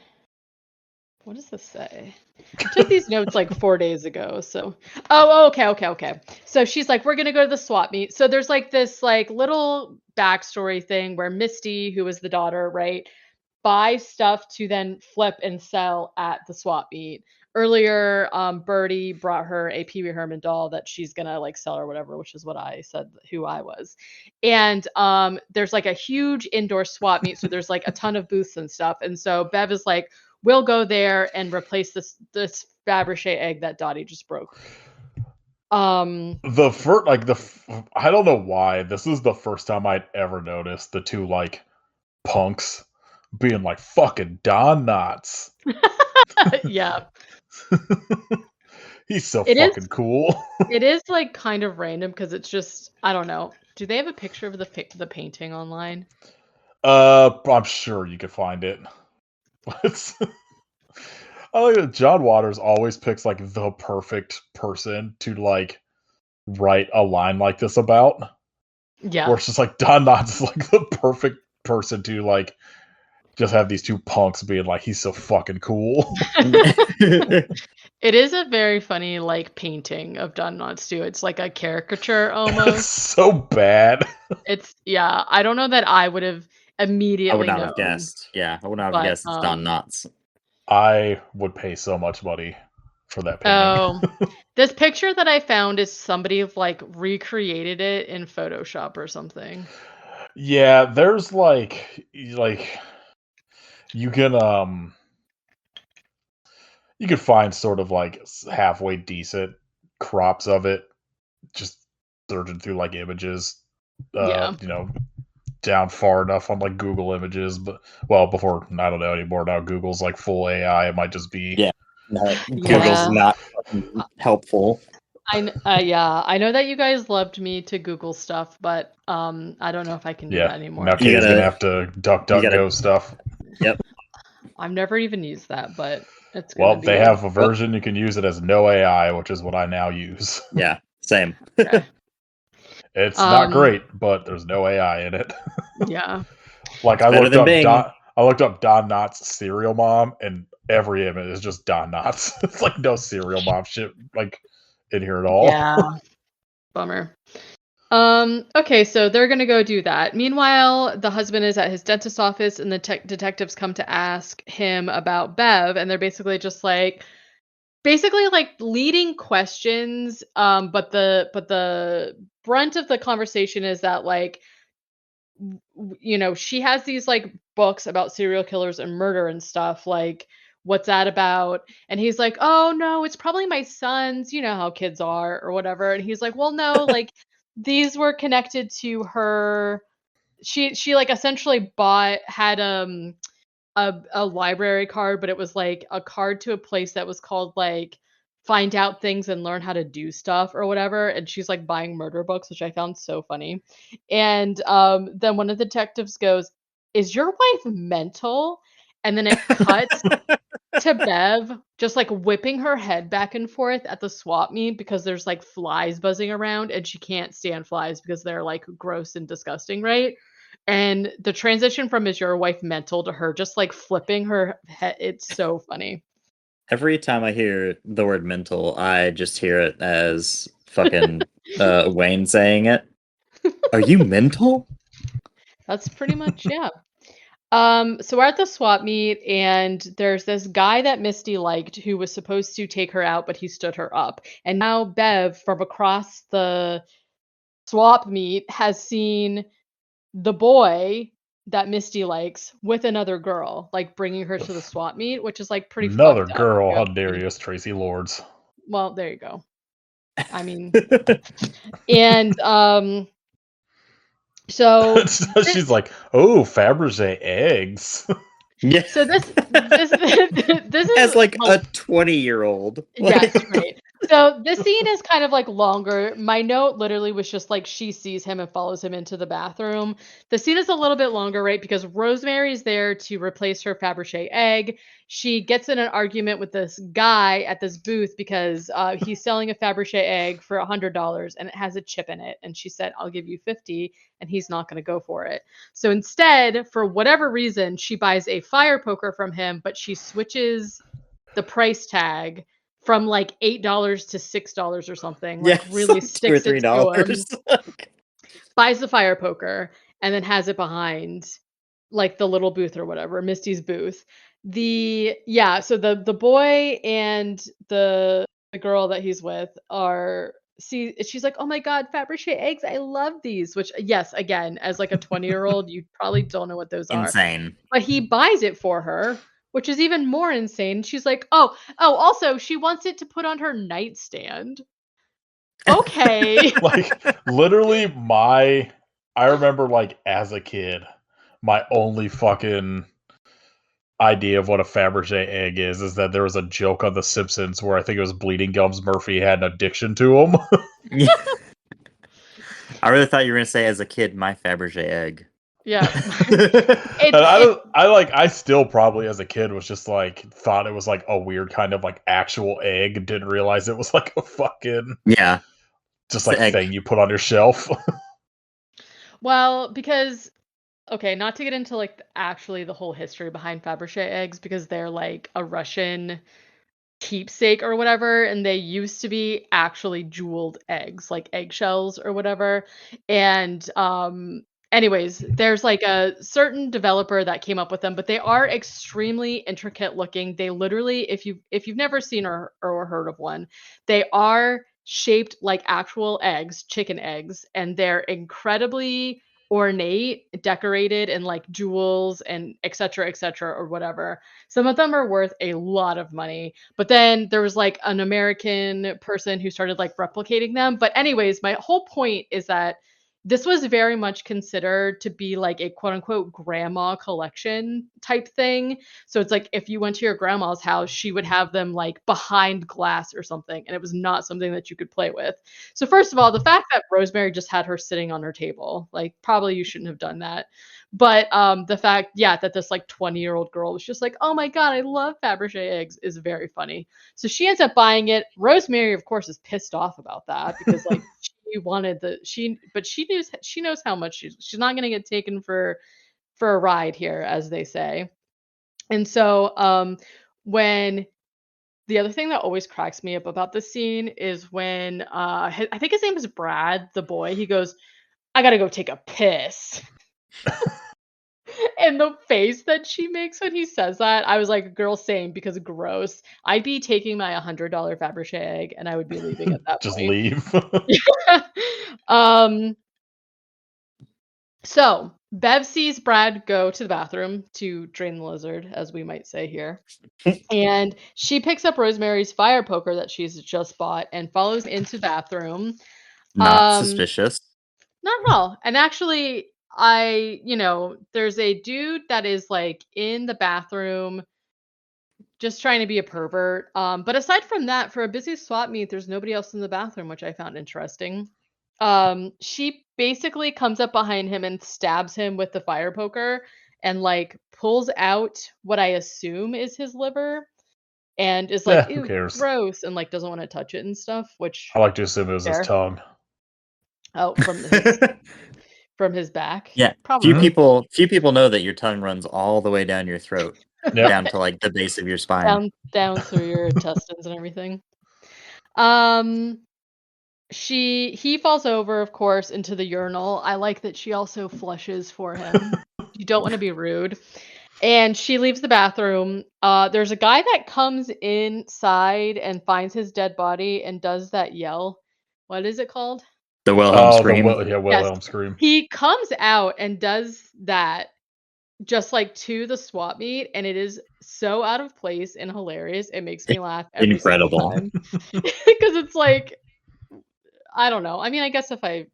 what does this say? I took these notes like 4 days ago, so okay. So she's like, "We're gonna go to the swap meet." So there's like this like little backstory thing where Misty, who is the daughter, right, buy stuff to then flip and sell at the swap meet. Earlier, Birdie brought her a Pee Wee Herman doll that she's gonna like sell or whatever, which is what I said who I was. And there's like a huge indoor swap meet, so there's like a ton of booths and stuff. And so Bev is like, "We'll go there and replace this Fabergé egg that Dottie just broke." Um, The first, like I don't know why this is the first time I'd ever noticed the two like punks being like fucking Don Knotts. yeah, He's so it is. fucking cool. It is like kind of random because it's just I don't know. Do they have a picture of the painting online? I'm sure you could find it. It's, I like that John Waters always picks like the perfect person to like write a line like this about. Where Yeah. it's just like Don Knotts is like the perfect person to like just have these two punks being like he's so fucking cool. It is a very funny like painting of Don Knotts too. It's like a caricature It's almost. so bad. It's yeah. I don't know that I would have I would immediately not have known, guessed. Yeah, I would not have but guessed it's Don Knotts. I would pay so much money for that painting. oh, this picture that I found is somebody like recreated it in Photoshop or something. Yeah, there's like you can You could find sort of like halfway decent crops of it, just searching through like images, Yeah. down far enough on like Google Images. But well, before I don't know anymore. Now Google's like full AI. It might just be Yeah. No, Google's Yeah. not fucking helpful. Yeah, I know that you guys loved me to Google stuff, but I don't know if I can do that yeah. Now anymore. You Katie's gonna gotta, have to duck you gotta, go stuff. yep. I've never even used that, but it's gonna Well, they be have a version you can use it as no AI, which is what I now use. Yeah, same. okay. It's not Um, great, but there's no AI in it. yeah. Like It's better than Bing. I looked up Don Knotts serial mom, and every image is just Don Knotts. It's like no serial mom shit like in here at all. Yeah. Bummer. Okay, so they're gonna go do that. Meanwhile, the husband is at his dentist office, and the detectives come to ask him about Bev, and they're basically like leading questions. But the brunt of the conversation is that like she has these like books about serial killers and murder and stuff. Like, what's that about? And he's like, oh no, it's probably my son's. You know how kids are, or whatever. And he's like, well, no, like these were connected to her. She like essentially bought had a library card, but it was like a card to a place that was called like find out things and learn how to do stuff or whatever. And she's like buying murder books, which I found so funny. And then one of the detectives goes, is your wife mental? And then it cuts to Bev just like whipping her head back and forth at the swap meet because there's like flies buzzing around and she can't stand flies because they're like gross and disgusting, right? And the transition from is your wife mental to her just like flipping her head, it's so funny. Every time I hear the word mental, I just hear it as fucking Wayne saying it. Are you mental? That's pretty much, yeah. So we're at the swap meet, and there's this guy that Misty liked who was supposed to take her out, but he stood her up. And now Bev from across the swap meet has seen the boy that Misty likes with another girl, like bringing her to the swap meet, which is like pretty Another fucked up. girl, how dare you, Tracy Lords. Well, there you go. I mean, and so She's like, oh, Fabergé eggs. Yeah. so this this is As like a 20-year-old. yes, right. So this scene is kind of like longer. My note literally was just like she sees him and follows him into the bathroom. The scene is a little bit longer, right? Because Rosemary's there to replace her Fabergé egg. She gets in an argument with this guy at this booth because he's selling a Fabergé egg for $100 and it has a chip in it. And she said, "I'll give you 50," and he's not going to go for it. So instead, for whatever reason, she buys a fire poker from him, but she switches the price tag from like $8 to $6 or something, like Yes, really $2 or sticks it to him, $3. buys the fire poker, and then has it behind like the little booth or whatever, Misty's booth. So the boy and the girl that he's with she's like, oh my god, Fabergé eggs, I love these. Which yes, again, as like a 20-year-old, you probably don't know what those are. Insane. But he buys it for her, which is even more insane. She's like, "Oh, also, she wants it to put on her nightstand." Okay. Like, literally, I remember, like, as a kid, my only fucking idea of what a Fabergé egg is that there was a joke on The Simpsons where I think it was Bleeding Gums Murphy had an addiction to them. I really thought you were gonna say as a kid, my Fabergé egg. Yeah. And I still probably as a kid was just like thought it was like a weird kind of like actual egg, didn't realize it was like a fucking Yeah, just it's the like egg. thing you put on your shelf. Well, because okay, not to get into like actually the whole history behind Fabergé eggs because they're like a Russian keepsake or whatever, and they used to be actually jeweled eggs, like eggshells or whatever. And anyways, there's like a certain developer that came up with them, but they are extremely intricate looking. They literally, if you've never seen or heard of one, they are shaped like actual eggs, chicken eggs, and they're incredibly ornate, decorated in like jewels and et cetera, or whatever. Some of them are worth a lot of money. But then there was like an American person who started like replicating them. But anyways, my whole point is that this was very much considered to be like a quote unquote grandma collection type thing. So it's like if you went to your grandma's house, she would have them like behind glass or something, and it was not something that you could play with. So first of all, the fact that Rosemary just had her sitting on her table, like probably you shouldn't have done that. But the fact, yeah, that this like 20-year-old girl was just like, "Oh my god, I love Fabergé eggs," is very funny. So she ends up buying it. Rosemary, of course, is pissed off about that because like she wanted but she knows how much she's not gonna get taken for a ride here, as they say. And so when the other thing that always cracks me up about this scene is when I think his name is Brad, the boy, he goes, "I gotta go take a piss." And the face that she makes when he says that, I was like, "Girl, same, because gross." I'd be taking my $100 Fabergé egg and I would be leaving at that Just point. leave. um, so Bev sees Brad go to the bathroom to drain the lizard, as we might say here. And she picks up Rosemary's fire poker that she's just bought and follows into the bathroom. Not Um, suspicious. Not at all. And actually, there's a dude that is like in the bathroom just trying to be a pervert. But aside from that, for a busy swap meet, there's nobody else in the bathroom, which I found interesting. She basically comes up behind him and stabs him with the fire poker and like pulls out what I assume is his liver and is like, Yeah, who "Ew, cares? gross," and like doesn't want to touch it and stuff, which I like to assume it was his fair. tongue. Oh, from his back, Yeah, Mhm. probably. few people know that your tongue runs all the way down your throat, Yep. down to like the base of your spine. Down through your intestines and everything. Um, he falls over, of course, into the urinal. I like that she also flushes for him. You don't want to be rude. And she leaves the bathroom. There's a guy that comes inside and finds his dead body and does that yell. What is it called? The Wilhelm Oh, scream. yeah, Yes. Wilhelm scream. He comes out and does that just like to the swap meet, and it is so out of place and hilarious. It makes me laugh every single Incredible. time because it's like I don't know. I mean, I guess if I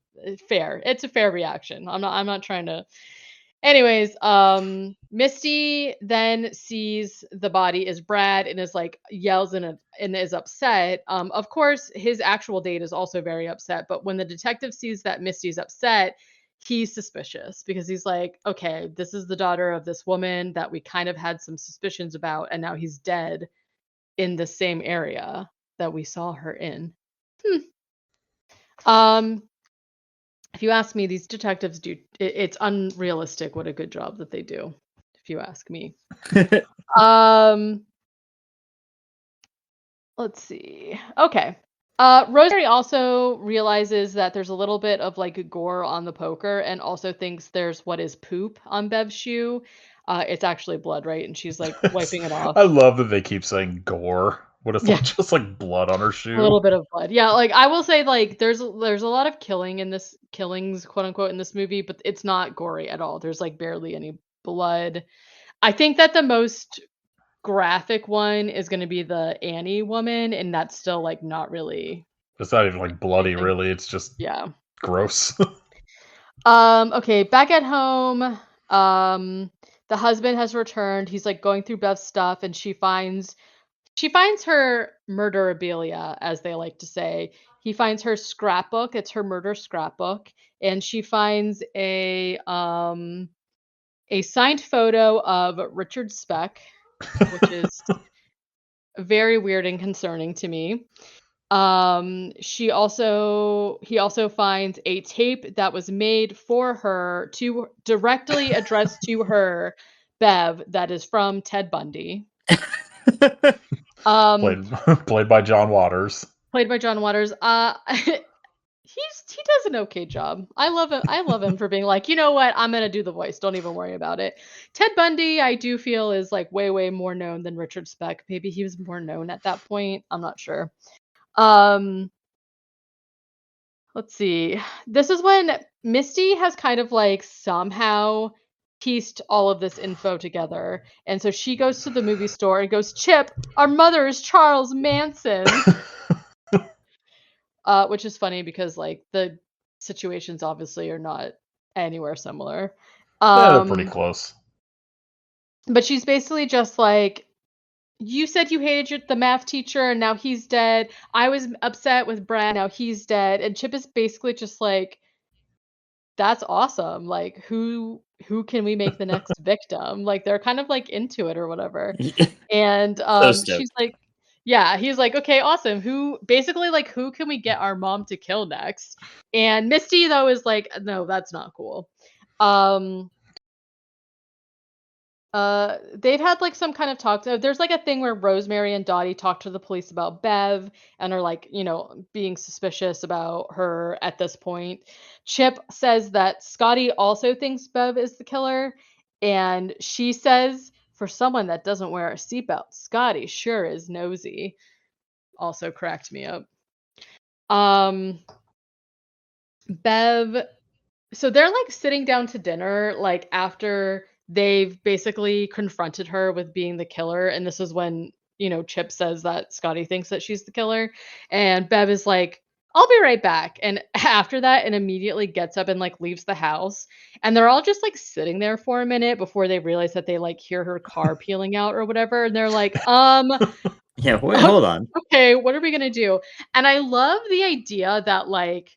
fair, it's a fair reaction. I'm not trying to. Anyways, Misty then sees the body is Brad and is like yells and is upset. Of course, his actual date is also very upset, but when the detective sees that Misty's upset, he's suspicious because he's like, okay, this is the daughter of this woman that we kind of had some suspicions about, and now he's dead in the same area that we saw her in. Hmm. Um, if you ask me, these detectives it's unrealistic what a good job that they do, if you ask me. Um, let's see. Okay. Rosemary also realizes that there's a little bit of like gore on the poker and also thinks there's what is poop on Bev's shoe. It's actually blood, right? And she's like wiping it off. I love that they keep saying gore, but it's Yeah. like just like blood on her A shoe. little bit of blood. Yeah, like I will say like there's a lot of killings, quote unquote, in this movie, but it's not gory at all. There's like barely any blood. I think that the most graphic one is gonna be the Annie woman, and that's still like not really It's not even like bloody, anything. really. It's just Yeah. gross. Okay, back at home, the husband has returned. He's like going through Beth's stuff and she finds her murderabilia, as they like to say. He finds her scrapbook. It's her murder scrapbook, and she finds a signed photo of Richard Speck, which is very weird and concerning to me. He also finds a tape that was made for her to directly addressed to her, Bev, that is from Ted Bundy. Um, played played by John Waters. Played by John Waters. He does an okay job. I love him. I love him for being like, you know what, I'm gonna do the voice. Don't even worry about it. Ted Bundy, I do feel is like way more known than Richard Speck. Maybe he was more known at that point. I'm not sure. Um, let's see. This is when Misty has kind of like somehow pieced all of this info together. And so she goes to the movie store and goes, Chip, our mother is Charles Manson. Which is funny because like the situations obviously are not anywhere similar. Yeah, they're pretty Um, close. but she's basically just like, you said you hated the math teacher and now he's dead. I was upset with Brad, now he's dead. And Chip is basically just like, that's awesome. Like who can we make the next victim? Like they're kind of like into it or whatever. And So she's stoked. like, yeah, he's like, okay, awesome. Who basically like who can we get our mom to kill next? And Misty though is like, no, that's not cool. Um they've had like some kind of talk. There's like a thing where Rosemary and Dottie talk to the police about Bev and are like, being suspicious about her at this point. Chip says that Scotty also thinks Bev is the killer, and she says, for someone that doesn't wear a seatbelt, Scotty sure is nosy. Also cracked me up. Um, Bev So they're like sitting down to dinner, like after they've basically confronted her with being the killer. And this is when, Chip says that Scotty thinks that she's the killer. And Bev is like, I'll be right back. And after that, and immediately gets up and like leaves the house. And they're all just like sitting there for a minute before they realize that they like hear her car peeling out or whatever. And they're like, Yeah, wait, hold on. okay, what are we gonna do? And I love the idea that like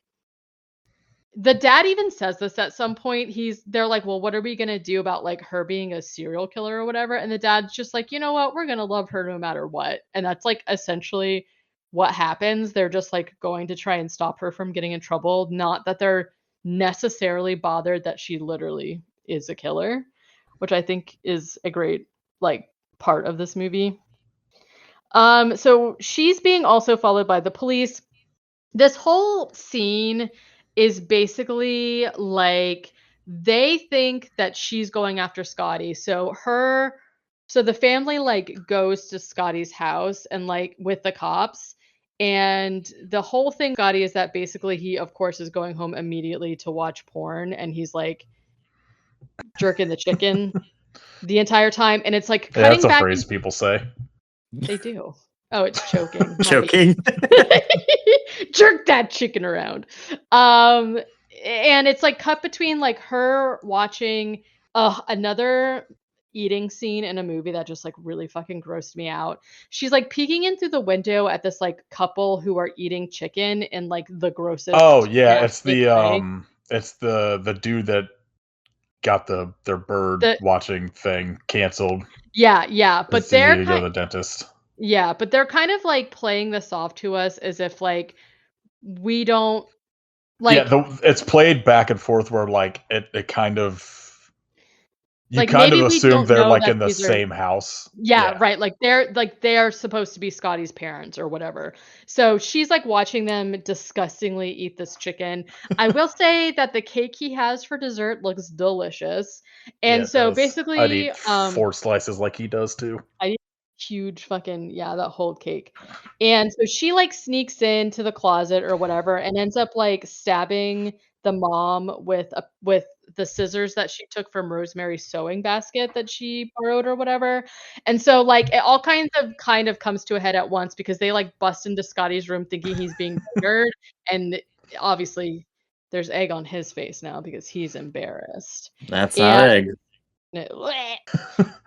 the dad even says this at some point. They're like, "Well, what are we gonna do about like her being a serial killer or whatever?" And the dad's just like, "You know what? We're gonna love her no matter what." And that's like essentially what happens. They're just like going to try and stop her from getting in trouble, not that they're necessarily bothered that she literally is a killer, which I think is a great like part of this movie. So she's being also followed by the police. This whole scene is basically like they think that she's going after Scotty. So the family like goes to Scotty's house and like with the cops. And the whole thing Scotty is that basically he of course is going home immediately to watch porn and he's like jerking the chicken the entire time and it's like Yeah, that's cutting a back phrase and people say. they do. Oh, it's choking. My Joking. jerk that chicken around. Um, and it's like cut between like her watching another eating scene in a movie that just like really fucking grossed me out. She's like peeking in through the window at this like couple who are eating chicken in like the Oh grossest, yeah, nastiest way. it's the dude that got their bird The watching thing canceled Yeah, yeah, because but he they're needed to go kind to the dentist. yeah, but they're kind of like playing this off to us as if like we don't Yeah, like it's played back and forth where like it kind of you like kind of maybe we assume don't they're know like that in the these are same house. yeah, Yeah. right, like they're supposed to be Scotty's parents or whatever. So she's like watching them disgustingly eat this chicken. I will say that the cake he has for dessert looks delicious. Yeah, And it so does. I'd basically, eat 4 slices like he does too. I eat huge fucking yeah, that whole cake. And so she like sneaks into the closet or whatever and ends up like stabbing the mom with the scissors that she took from Rosemary's sewing basket that she borrowed or whatever. And so like it all kind of comes to a head at once because they like bust into Scotty's room thinking he's being murdered and obviously there's egg on his face now because he's embarrassed. That's not And egg. I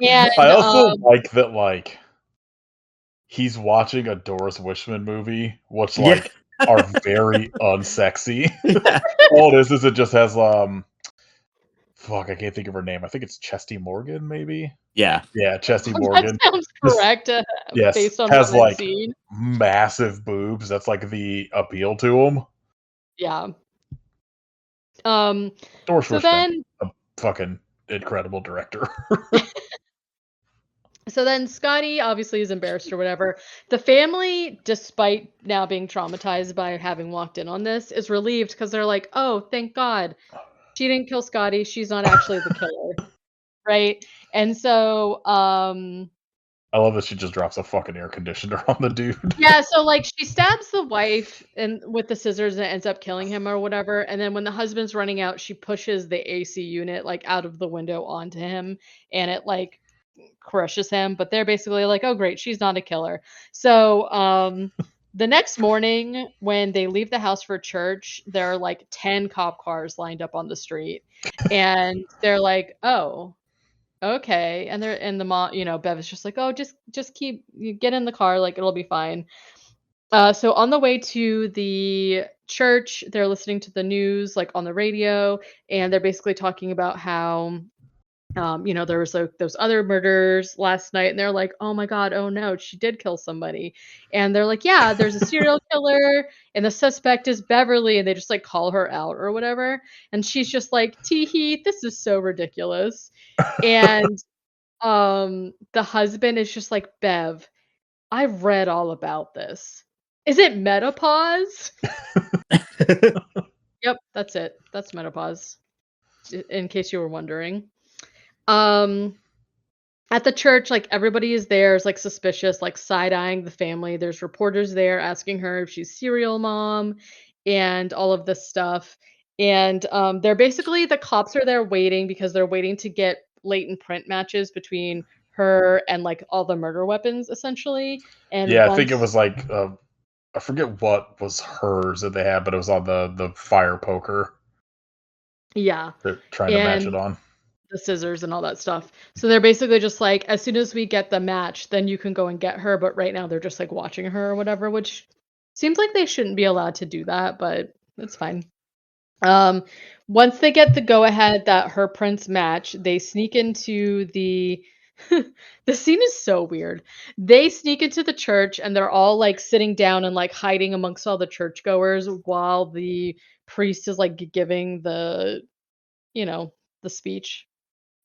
and also like that like he's watching a Doris Wishman movie, which Yeah. like are very unsexy. Yeah. All it is it just has fuck, I can't think of her name. I think it's Chesty Morgan, maybe. Yeah. Yeah, Chesty that Morgan. sounds Just correct, yes, based on what has I've like seen. massive boobs. That's like the appeal to him. Yeah. Um, Doris so Wishman, then a fucking incredible director. so then Scotty obviously is embarrassed or whatever. The family, despite now being traumatized by having walked in on this, is relieved because they're like, "Oh, thank God. She didn't kill Scotty. She's not actually the killer." Right? And so, I love that she just drops a fucking air conditioner on the dude. Yeah, so, like, she stabs the wife and with the scissors and it ends up killing him or whatever, and then when the husband's running out, she pushes the AC unit, like, out of the window onto him, and it, like, crushes him, but they're basically like, "Oh, great, she's not a killer." So, the next morning when they leave the house for church, there are, like, 10 cop cars lined up on the street, and they're like, "Oh, okay," and the mom, Bev is just like, "Oh, just keep you get in the car, like, it'll be fine." So on the way to the church, they're listening to the news, like, on the radio, and they're basically talking about how, there was, like, those other murders last night, and they're like, "Oh my god, oh no, she did kill somebody." And they're like, "Yeah, there's a serial killer, and the suspect is Beverly," and they just, like, call her out or whatever, and she's just like, "Tee-hee, this is so ridiculous." And, the husband is just like, "Bev, I've read all about this. Is it menopause?" Yep, that's it. That's menopause, in case you were wondering. Um, at the church, like, everybody is there, is, like, suspicious, like, side-eyeing the family. There's reporters there asking her if she's serial mom and all of this stuff. And, they're basically the cops are there waiting because they're waiting to get latent print matches between her and, like, all the murder weapons, essentially. And Yeah, I think it once was like I forget what was hers that they had, but it was on the fire poker. Yeah, They're trying to match it and on. the scissors and all that stuff. So they're basically just like, as soon as we get the match, then you can go and get her. But right now they're just like watching her or whatever, which seems like they shouldn't be allowed to do that, but it's fine. Um, Once they get the go ahead that her prints match, they sneak into the the scene is so weird. They sneak into the church and they're all like sitting down and like hiding amongst all the churchgoers while the priest is like giving you know, the speech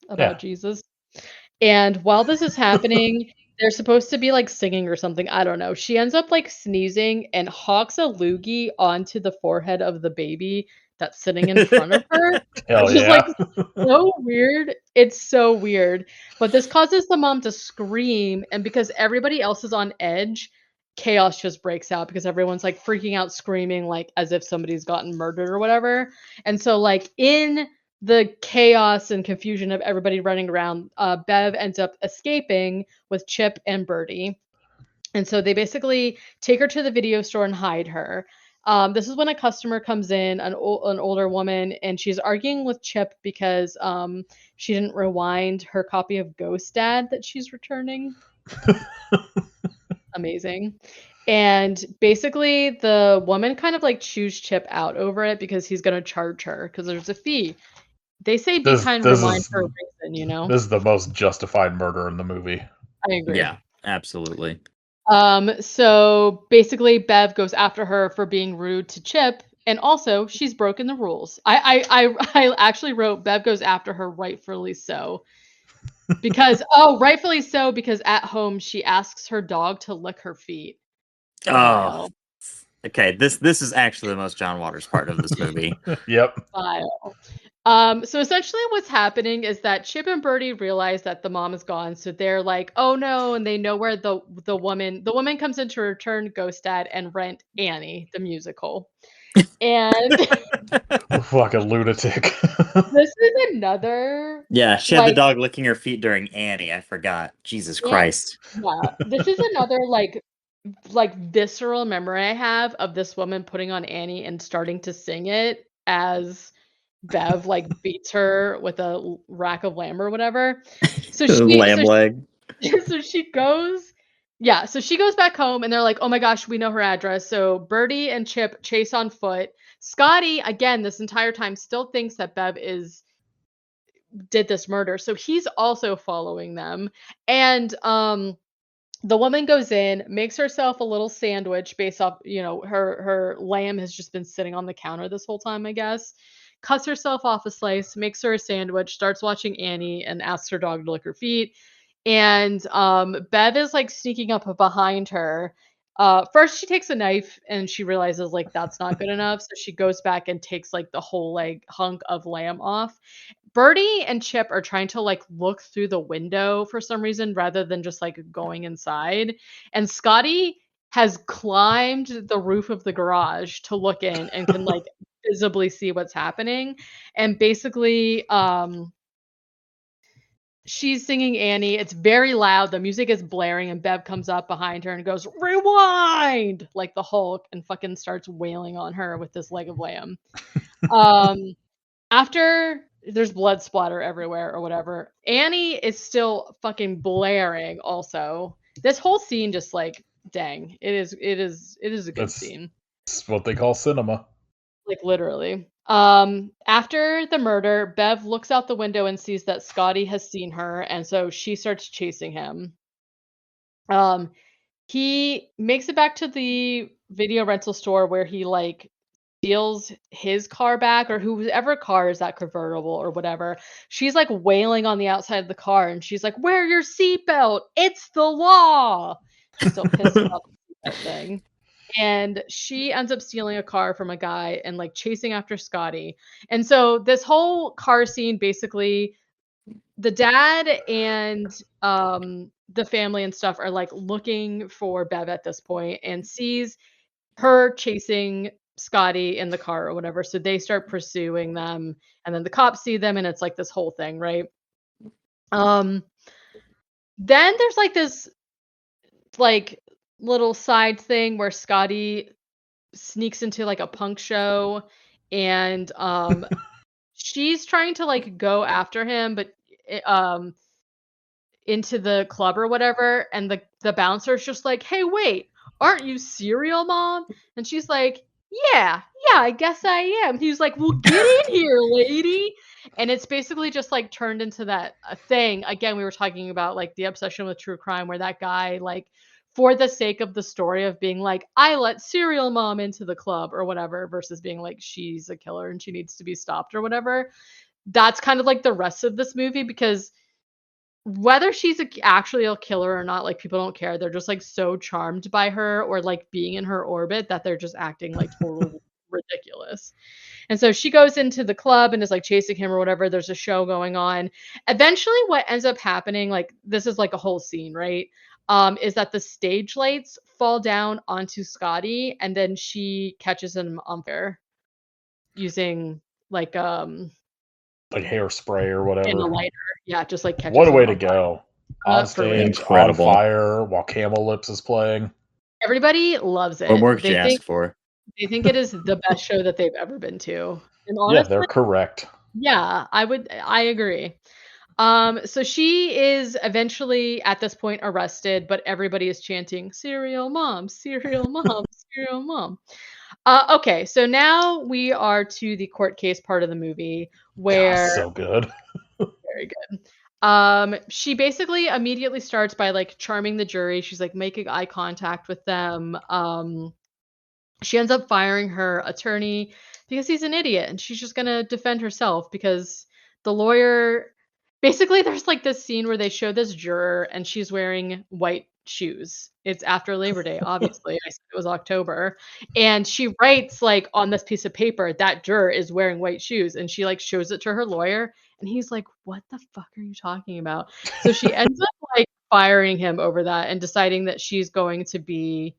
Yeah. about Jesus. And while this is happening, they're supposed to be, like, singing or something, I don't know. She ends up, like, sneezing and hawks a loogie onto the forehead of the baby that's sitting in front of her, Hell which is, like, yeah. so weird. It's so weird. But this causes the mom to scream, and because everybody else is on edge, chaos just breaks out because everyone's, like, freaking out, screaming, like, as if somebody's gotten murdered or whatever. And so, like, in the chaos and confusion of everybody running around, Bev ends up escaping with Chip and Birdie. And so they basically take her to the video store and hide her. This is when a customer comes in, an older woman, and she's arguing with Chip because she didn't rewind her copy of Ghost Dad that she's returning. Amazing. And basically, the woman kind of like chews Chip out over it because he's going to charge her because there's a fee. They say be this kind, this rewind is for a reason, you know? this is the most justified murder in the movie. I agree. Yeah, absolutely. So basically Bev goes after her for being rude to Chip, and also she's broken the rules. I actually wrote Bev goes after her rightfully so. Because rightfully so, because at home she asks her dog to lick her feet. Oh, Vile. okay. This is actually the most John Waters part of this movie. Yep. Vile. So essentially what's happening is that Chip and Birdie realize that the mom is gone, so they're like, "Oh no," and they know where the woman comes in to return Ghost Dad and rent Annie, the musical. And Fucking lunatic. this is another Yeah, she had the like dog licking her feet during Annie. I forgot. Jesus yeah, Christ. yeah. This is another like visceral memory I have of this woman putting on Annie and starting to sing it as Bev like beats her with a rack of lamb or whatever. So she Lamb so leg. so she goes yeah, so she goes back home and they're like, "Oh my gosh, we know her address." So Birdie and Chip chase on foot. Scotty, again, this entire time still thinks that Bev is did this murder. So he's also following them. And the woman goes in, makes herself a little sandwich based off, her lamb has just been sitting on the counter this whole time, I guess. Cuts herself off a slice, makes her a sandwich, starts watching Annie, and asks her dog to lick her feet. And Bev is like sneaking up behind her. First, she takes a knife and she realizes like that's not good enough. So she goes back and takes like the whole like hunk of lamb off. Birdie and Chip are trying to like look through the window for some reason rather than just like going inside. And Scotty has climbed the roof of the garage to look in and can like visibly see what's happening. And basically, she's singing Annie. It's very loud. The music is blaring, and Bev comes up behind her and goes, "Rewind!" like the Hulk, and fucking starts wailing on her with this leg of lamb. After there's blood splatter everywhere or whatever, Annie is still fucking blaring also. This whole scene just like, dang, it is a good scene. It's what they call cinema. Like literally. After the murder, Bev looks out the window and sees that Scotty has seen her, and so she starts chasing him. He makes it back to the video rental store where he like steals his car back, or whoever car is that convertible or whatever. She's like wailing on the outside of the car and she's like, "Wear your seatbelt. It's the law." She's still pissed about the seatbelt thing. And she ends up stealing a car from a guy and like chasing after Scotty. And so this whole car scene, basically the dad and the family and stuff are like looking for Bev at this point and sees her chasing Scotty in the car or whatever. So they start pursuing them, and then the cops see them, and it's like this whole thing, right? Then there's like this like little side thing where Scotty sneaks into like a punk show, and she's trying to like go after him, but into the club or whatever, and the bouncer's just like, "Hey, wait, aren't you Serial Mom?" And she's like, "Yeah, I guess I am." He's like, "Well, get in here, lady." And it's basically just like turned into that thing. Again, we were talking about like the obsession with true crime, where that guy, like, for the sake of the story of being like, "I let Serial Mom into the club" or whatever, versus being like, she's a killer and she needs to be stopped or whatever. That's kind of like the rest of this movie, because whether she's actually a killer or not, like, people don't care. They're just like so charmed by her or like being in her orbit that they're just acting like total ridiculous. And so she goes into the club and is like chasing him or whatever. There's a show going on. Eventually, what ends up happening, like, this is like a whole scene, right? Is that the stage lights fall down onto Scotty, and then she catches him on fire using like Like hairspray or in a whatever. lighter. Yeah, just like catches What a him way to on fire. go. On For real. stage, on Incredible. fire, while Camel Lips is playing. Everybody loves What it. more could you ask for? They think it is the best show that they've ever been to. And Yeah, they're honestly, correct. yeah, I agree. So she is eventually at this point arrested, but everybody is chanting, "Serial Mom, Serial Mom, Serial Mom." Okay, so now we are to the court case part of the movie God, where so good. very good. She basically immediately starts by like charming the jury. She's like making eye contact with them. She ends up firing her attorney because he's an idiot, and she's just gonna defend herself because the lawyer, basically, there's like this scene where they show this juror and she's wearing white shoes. It's after Labor Day, obviously. I said it was October. And she writes like on this piece of paper, that juror is wearing white shoes, and she like shows it to her lawyer, and he's like, "What the fuck are you talking about?" So she ends up like firing him over that and deciding that she's going to be,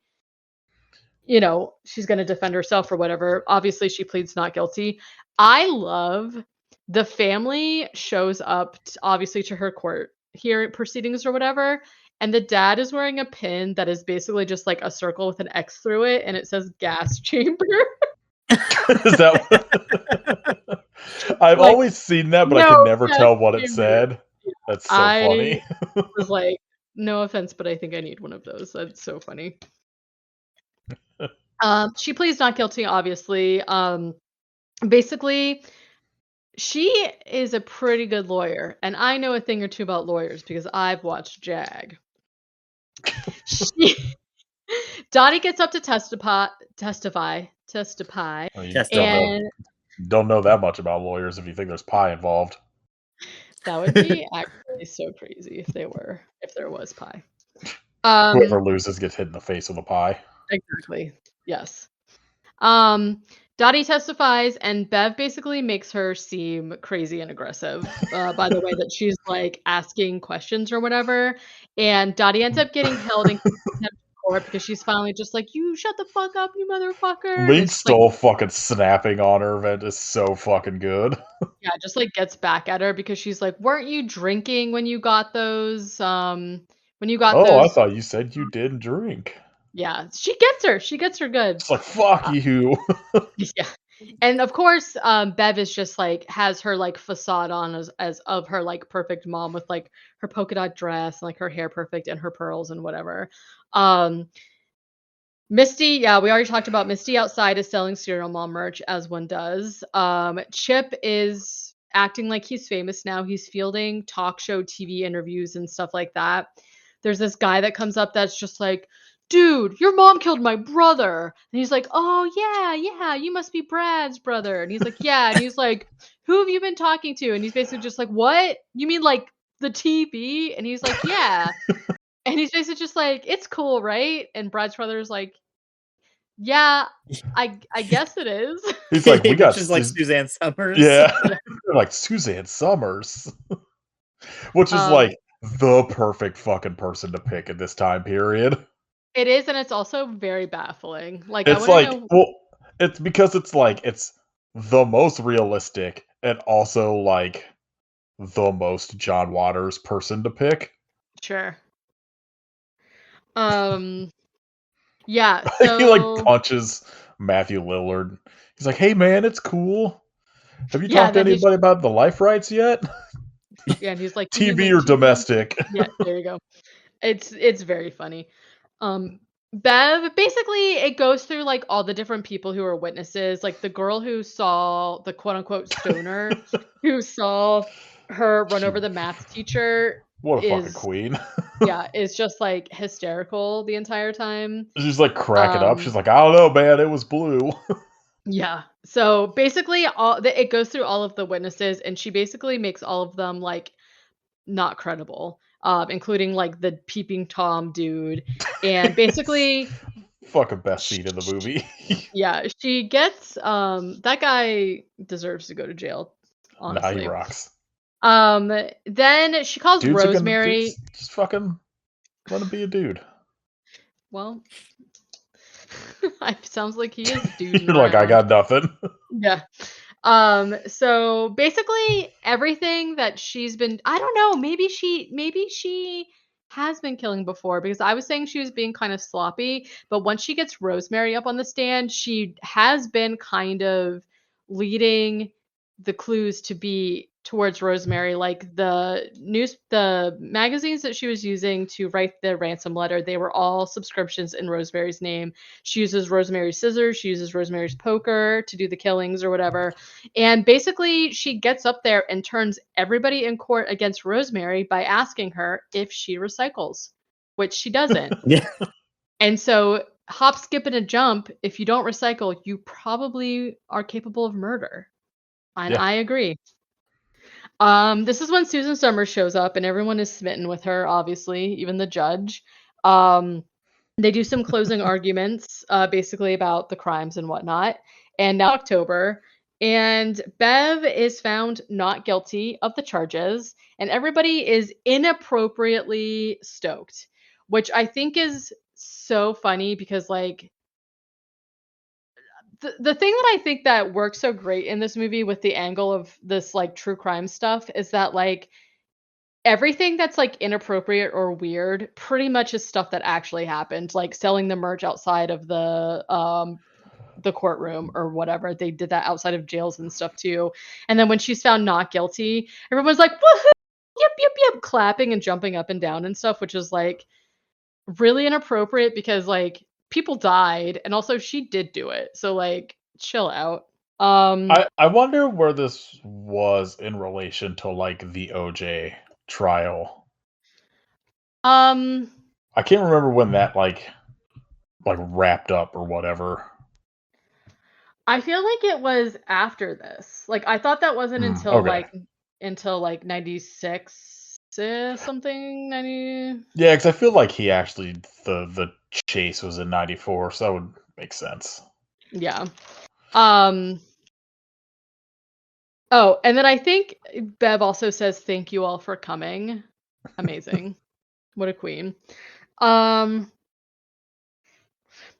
she's gonna defend herself or whatever. Obviously, she pleads not guilty. I love the family shows up, obviously, to her court hearing proceedings or whatever, and the dad is wearing a pin that is basically just like a circle with an X through it, and it says gas chamber. Is that I've Like, always seen that, but I no, could never gas tell what it chamber. said. That's so funny. I was like, no offense, but I think I need one of those. That's so funny. She pleads not guilty, obviously. Basically, she is a pretty good lawyer, and I know a thing or two about lawyers because I've watched Jag. Dottie gets up to testify, Well, you and don't know that much about lawyers if you think there's pie involved. that would be actually so crazy if there was pie. Whoever loses gets hit in the face with a pie. Exactly. Yes. Dottie testifies, and Bev basically makes her seem crazy and aggressive, by the way that she's, like, asking questions or whatever, and Dottie ends up getting held in contempt of court because she's finally just like, "You shut the fuck up, you motherfucker," and Mink it's just like still fucking snapping on her, man, is so fucking good. yeah, just, like, gets back at her because she's like, "Weren't you drinking when you got Oh, I those" thought you said you didn't drink. Yeah, she gets her good. It's like, fuck Uh you. Yeah. And of course, Bev is just like has her like facade on as of her like perfect mom with like her polka dot dress and like her hair perfect and her pearls and whatever. Um Misty, yeah, we already talked about Misty outside is selling Serial Mom merch as one does. Chip is acting like he's famous now. He's fielding talk show TV interviews and stuff like that. There's this guy that comes up that's just like, "Dude, your mom killed my brother." And he's like, "Oh, yeah, yeah, you must be Brad's brother." And he's like, "Yeah." And he's like, "Who have you been talking to?" And he's basically just like, "What? You mean like the TV?" And he's like, "Yeah." And he's basically just like, "It's cool, right?" And Brad's brother's like, "Yeah, I guess it is." He's like, He we got mentions like Suzanne Summers. yeah. Yeah. They're like Suzanne Summers, which is Um, like the perfect fucking person to pick in this time period. it is, and it's also very baffling. Like, I It's wanna like, know well, it's because it's like it's the most realistic and also like the most John Waters person to pick. Sure. Um, yeah, He like so punches Matthew Lillard. He's like, "Hey man, it's cool. Have you yeah, talked to then he's anybody about the life rights yet? yeah, and he's like, "Can you TV make or TV?" domestic?" Yeah, there you go. It's very funny. Bev basically it goes through like all the different people who are witnesses, like the girl who saw the quote unquote stoner who saw her run She, over the math teacher what a fucking is queen. yeah, is just like hysterical the entire time. She's like cracking up. She's Um like, "I don't know, man. It was blue." yeah. So basically it goes through all of the witnesses and she basically makes all of them like not credible, including like the peeping Tom dude. And It's basically fucking best scene in the movie. yeah, she gets that guy deserves to go to jail, Nah, he honestly. rocks. Then she calls Dudes are gonna Rosemary. just fucking let him be a dude. Well, sounds like he is duding You're like, I around. got nothing. Yeah. So basically everything that she's been I don't know, maybe she has been killing before because I was saying she was being kind of sloppy, but once she gets Rosemary up on the stand, she has been kind of leading the clues to be towards Rosemary like the magazines that she was using to write the ransom letter, they were all subscriptions in Rosemary's name. She uses Rosemary's scissors, she uses Rosemary's poker to do the killings or whatever. And basically, she gets up there and turns everybody in court against Rosemary by asking her if she recycles, which she doesn't. Yeah. And so, hop, skip, and a jump, if you don't recycle, you probably are capable of murder. And Yeah. I agree. This is when Susan Summers shows up, and everyone is smitten with her, obviously, even the judge. Um, they do some closing arguments, basically about the crimes and whatnot. And now October, and Bev is found not guilty of the charges, and everybody is inappropriately stoked, which I think is so funny because like the thing that I think that works so great in this movie with the angle of this like true crime stuff is that like everything that's, like, inappropriate or weird pretty much is stuff that actually happened, like selling the merch outside of the courtroom or whatever. They did that outside of jails and stuff too. And then when she's found not guilty, everyone's like, "Woohoo! Yep, yep, yep," clapping and jumping up and down and stuff, which is, like, really inappropriate because, like, people died, and also she did do it. So, like, chill out. Um, I wonder where this was in relation to like the OJ trial. um, I can't remember when that like wrapped up or whatever. I feel like it was after this. Like, I thought that wasn't Okay. until, like, 96, something, 90 Yeah, because I feel like he actually the chase was in '94, so that would make sense. yeah. Um. Oh, and then I think Bev also says, "Thank you all for coming." Amazing. What a queen. Um.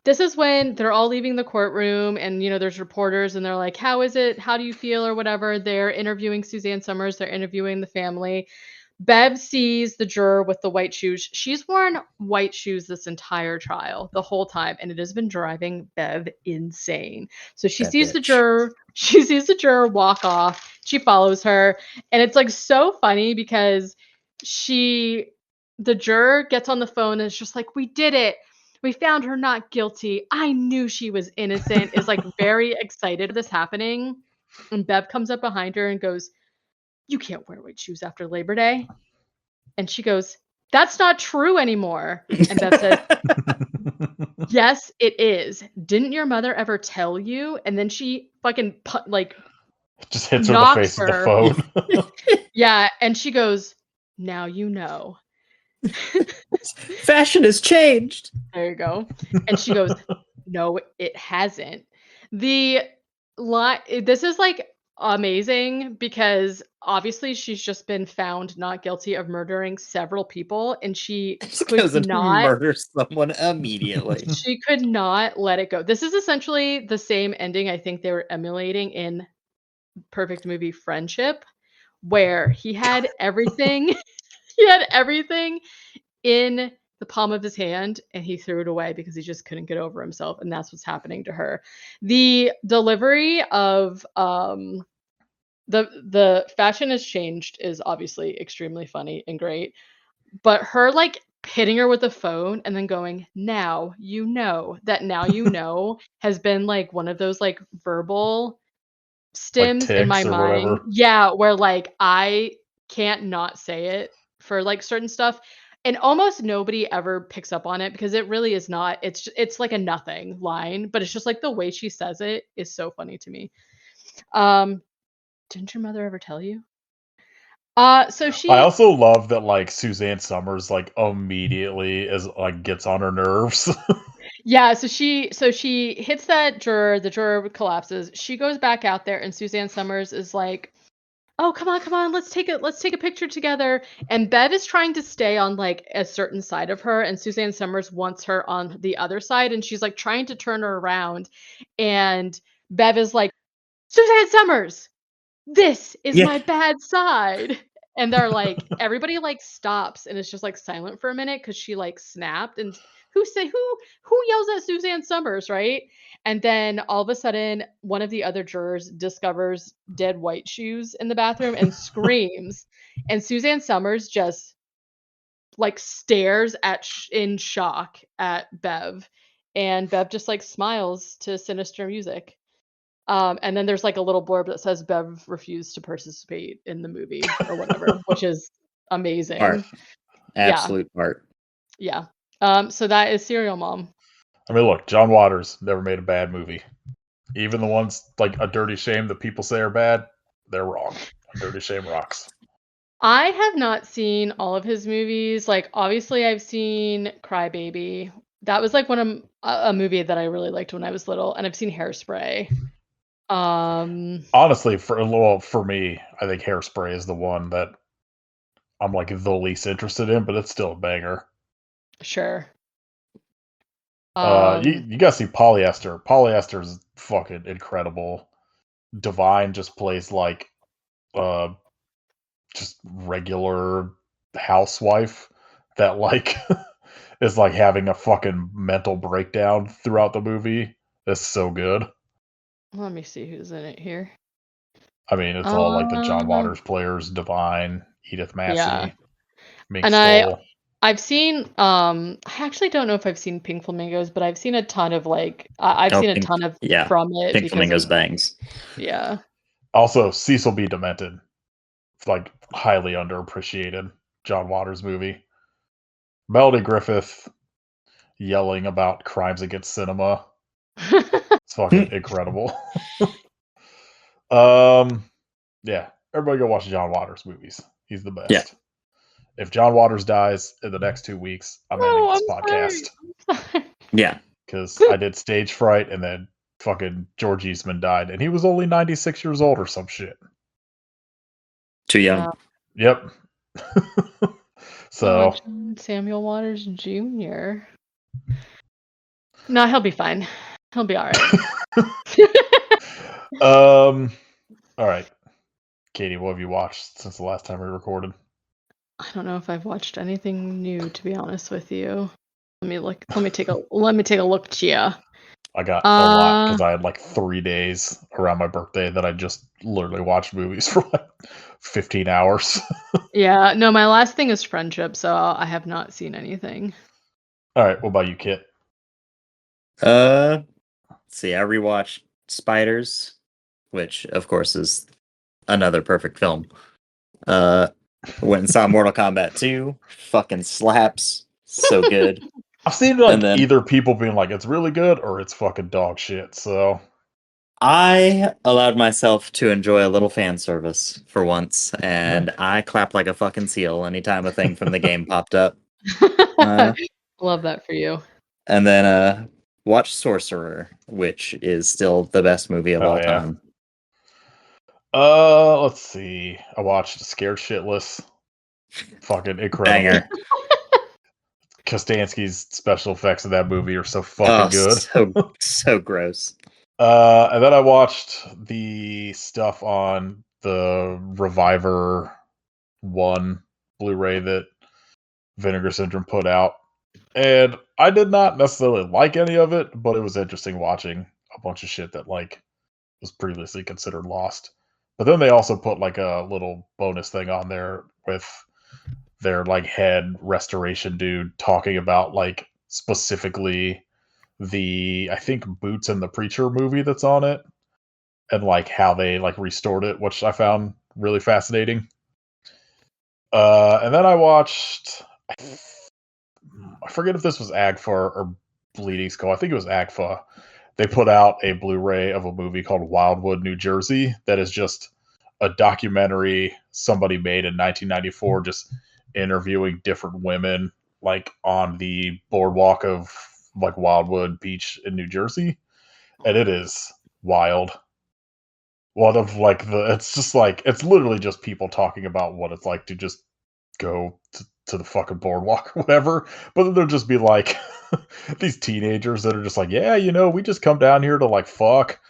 This is when they're all leaving the courtroom and, there's reporters and they're like, "How is it? How do you feel?" or whatever. They're interviewing Suzanne Summers, they're interviewing the family. Bev sees the juror with the white shoes. She's worn white shoes this entire trial, the whole time, and it has been driving Bev insane. So she That sees the bitch. juror, she sees the juror walk off. She follows her, and it's like so funny because she the juror gets on the phone and it's just like, "We did it. We found her not guilty. I knew she was innocent," is like very excited of this happening. And Bev comes up behind her and goes, "You can't wear white shoes after Labor Day." And she goes, "That's not true anymore." And Bev says, "Yes, it is. Didn't your mother ever tell you?" And then she fucking Just hits her in the knocks face with the her. phone. Yeah, and she goes, "Now you know." Fashion has changed. There you go. And she goes, "No, it hasn't." The this is like amazing because obviously she's just been found not guilty of murdering several people and she She could goes and not murders someone immediately. she could not let it go. This is essentially the same ending I think they were emulating in Perfect Movie Friendship, where he had everything he had everything in the palm of his hand and he threw it away because he just couldn't get over himself, and that's what's happening to her. The delivery of the fashion has changed is obviously extremely funny and great, but her like hitting her with the phone and then going, "Now you know," that "now you know" has been like one of those like verbal Like stims in my ticks or mind. whatever. Yeah, where like I can't not say it for like certain stuff. And almost nobody ever picks up on it because it really is not. It's like a nothing line, but it's just like the way she says it is so funny to me. Um, didn't your mother ever tell you? So I she also love that like Suzanne Summers like immediately is like gets on her nerves. Yeah, so she hits that juror, the juror collapses. She goes back out there and Suzanne Summers is like, "Oh, come on, let's take a picture together." And Bev is trying to stay on like a certain side of her, and Suzanne Summers wants her on the other side, and she's like trying to turn her around. And Bev is like, "Suzanne Summers, this is Yeah. my bad side." And they're like, everybody like stops and it's just like silent for a minute because she like snapped and who yells at Suzanne Summers, right? And then all of a sudden, one of the other jurors discovers dead white shoes in the bathroom and screams. And Suzanne Summers just like stares in shock at Bev. And Bev just like smiles to sinister music. And then there's like a little blurb that says Bev refused to participate in the movie or whatever, which is Art. amazing. Yeah, Absolute art. yeah. So that is Serial Mom. I mean, look, John Waters never made a bad movie. Even the ones like A Dirty Shame that people say are bad, they're wrong. A Dirty Shame rocks. I have not seen all of his movies. Like, obviously, I've seen Crybaby. That was like one of a movie that I really liked when I was little, and I've seen Hairspray. Um, Honestly, for me, I think Hairspray is the one that I'm like the least interested in, but it's still a banger. sure. You Um, you gotta see Polyester. Polyester is fucking incredible. Divine just plays like uh just regular housewife that like is like having a fucking mental breakdown throughout the movie. It's so good. Let me see who's in it here. I mean, it's all like the John Uh, Waters players, Divine, Edith yeah. Massey, Mink And Stole. I've seen I actually don't know if I've seen Pink Flamingos, but I've seen a ton of like I've Oh, seen a ton of yeah. from it Pink because Flamingos of bangs. yeah. Also, Cecil B. Demented. It's like highly underappreciated John Waters movie. Melody Griffith yelling about crimes against cinema. It's fucking incredible. um, yeah, everybody go watch John Waters movies. He's the Yeah. best. If John Waters dies in the next 2 weeks, I'm ending No, this I'm sorry. podcast I'm sorry. Yeah. because I did stage fright and then fucking George Eastman died, and he was only 96 years old or some shit. Too young. Yep. So John Samuel Waters Jr. No, he'll be fine. He'll be all right. all right. Katie, what have you watched since the last time we recorded? I don't know if I've watched anything new, to be honest with you. Let me take a look at you. I got a lot because I had like 3 days around my birthday that I just literally watched movies for like 15 hours. Yeah, no, my last thing is Friendship, so I have not seen anything. All right, what about you, Kit? Let's see, I rewatched Spiders, which of course is another perfect film. Went and saw Mortal Kombat 2. Fucking slaps. So good. I've seen like And then either people being like it's really good or it's fucking dog shit. So I allowed myself to enjoy a little fan service for once, and I clapped like a fucking seal anytime a thing from the game popped up. Love that for you. And then watch Sorcerer, which is still the best movie of all time. Let's see. I watched Scared Shitless. Fucking incredible. Banger. Kostansky's special effects in that movie are so fucking good. So gross. And then I watched the stuff on the Reviver 1 Blu-ray that Vinegar Syndrome put out. And I did not necessarily like any of it, but it was interesting watching a bunch of shit that like was previously considered lost. But then they also put like a little bonus thing on there with their like head restoration dude talking about like specifically the I think Boots and the Preacher movie that's on it and like how they like restored it, which I found really fascinating. And then I watched I forget if this was AGFA or Bleeding Skull. I think it was AGFA. They put out a Blu-ray of a movie called Wildwood, New Jersey that is just a documentary somebody made in 1994 just interviewing different women like on the boardwalk of like Wildwood Beach in New Jersey. And it is wild. One of like it's just like it's literally just people talking about what it's like to just go to the fucking boardwalk or whatever. But then there'll just be like these teenagers that are just like, yeah, we just come down here to like fuck.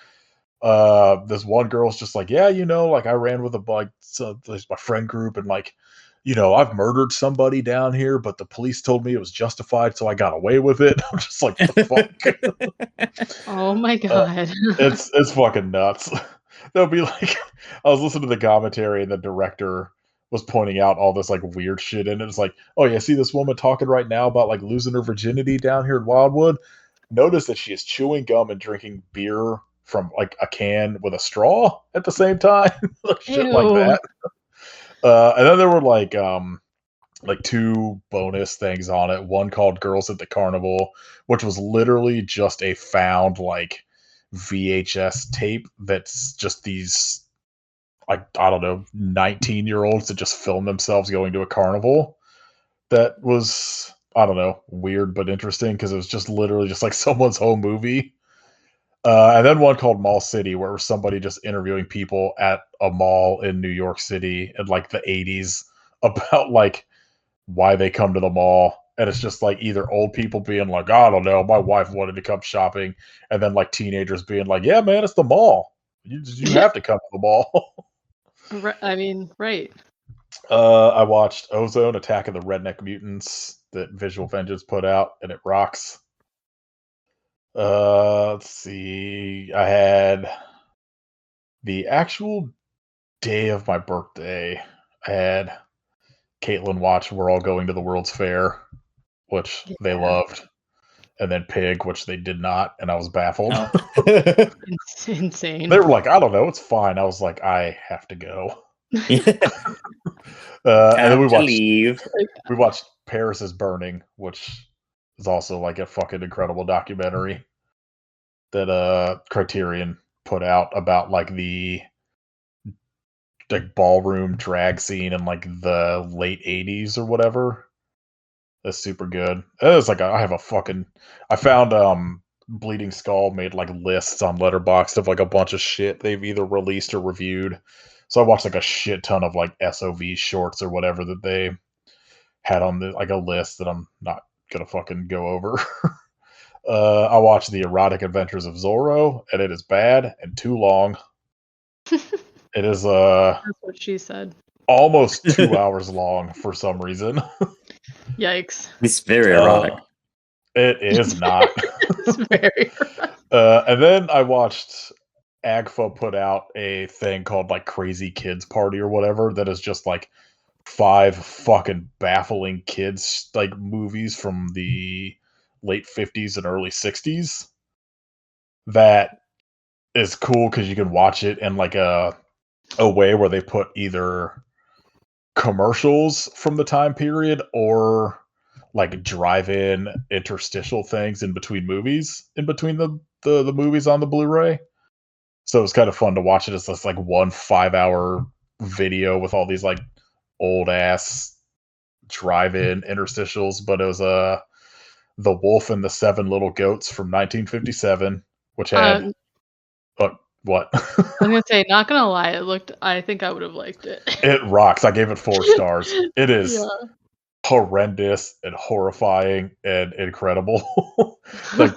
This one girl's just like, yeah, like I ran with my friend group and like, I've murdered somebody down here, but the police told me it was justified, so I got away with it. I'm just like, what the fuck? Oh my god. It's fucking nuts. They'll be like, I was listening to the commentary and the director was pointing out all this like weird shit in it. It's like, oh yeah, see this woman talking right now about like losing her virginity down here in Wildwood. Notice that she is chewing gum and drinking beer from like a can with a straw at the same time. Shit like that. And then there were like 2 bonus things on it. One called Girls at the Carnival, which was literally just a found like VHS tape that's just these like I don't know 19-year-olds that just film themselves going to a carnival. That was I don't know weird but interesting because it was just literally just like someone's home movie. And then one called Mall City, where it was somebody just interviewing people at a mall in New York City in like the 80s about like why they come to the mall. And it's just like either old people being like, I don't know, my wife wanted to come shopping. And then like teenagers being like, yeah, man, it's the mall. You have to come to the mall. I mean, right. I watched Ozone Attack of the Redneck Mutants that Visual Vengeance put out, and it rocks. Let's see. I had the actual day of my birthday. I had Caitlin watch We're All Going to the World's Fair, which they loved, and then Pig, which they did not, and I was baffled. Oh. It's insane. They were like, I don't know, it's fine. I was like, I have to go. And then we watched Paris is Burning, which is also like a fucking incredible documentary that Criterion put out about like the like ballroom drag scene in like the late 80s or whatever. That's super good. It's like I found Bleeding Skull made like lists on Letterboxd of like a bunch of shit they've either released or reviewed. So I watched like a shit ton of like SOV shorts or whatever that they had on the like a list that I'm not gonna fucking go over. I watched The Erotic Adventures of Zorro, and it is bad and too long. It is That's what she said. almost 2 hours long for some reason. Yikes. It's very erotic. It is not. It's very And then I watched AGFA put out a thing called like Crazy Kids Party or whatever that is just like 5 fucking baffling kids like movies from the late 50s and early 60s that is cool because you can watch it in like a way where they put either commercials from the time period or like drive-in interstitial things in between movies, in between the movies on the Blu-ray. So it was kind of fun to watch it as this like 1 5-hour video with all these like old ass drive-in interstitials. But it was The Wolf and the Seven Little Goats from 1957, which had what? I was gonna say, not gonna lie, I think I would have liked it. It rocks. I gave it 4 stars. It is Yeah. horrendous and horrifying and incredible. Like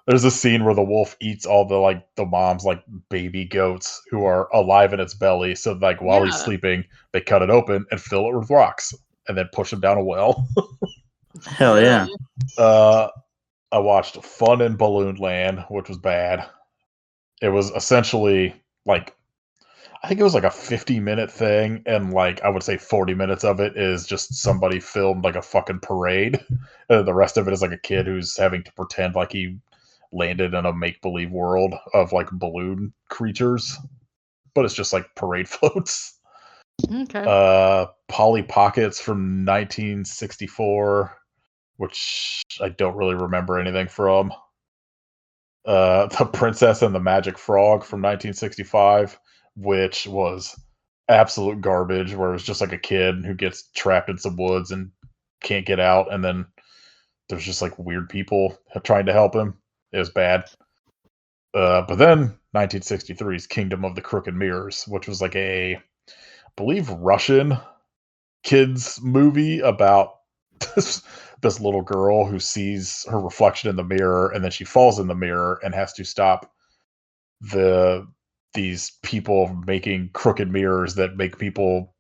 there's a scene where the wolf eats all the mom's like baby goats who are alive in its belly. So like while he's Yeah. sleeping, they cut it open and fill it with rocks and then push him down a well. Hell yeah. I watched Fun in Balloon Land, which was bad. It was essentially like I think it was like a 50-minute thing, and like I would say 40 minutes of it is just somebody filmed like a fucking parade. And the rest of it is like a kid who's having to pretend like he landed in a make-believe world of like balloon creatures, but it's just like parade floats. Okay. Polly Pockets from 1964, which I don't really remember anything from. The Princess and the Magic Frog from 1965, which was absolute garbage, where it was just like a kid who gets trapped in some woods and can't get out, and then there's just like weird people trying to help him. It was bad. But then 1963's Kingdom of the Crooked Mirrors, which was like I believe Russian kids movie about this little girl who sees her reflection in the mirror and then she falls in the mirror and has to stop these people making crooked mirrors that make people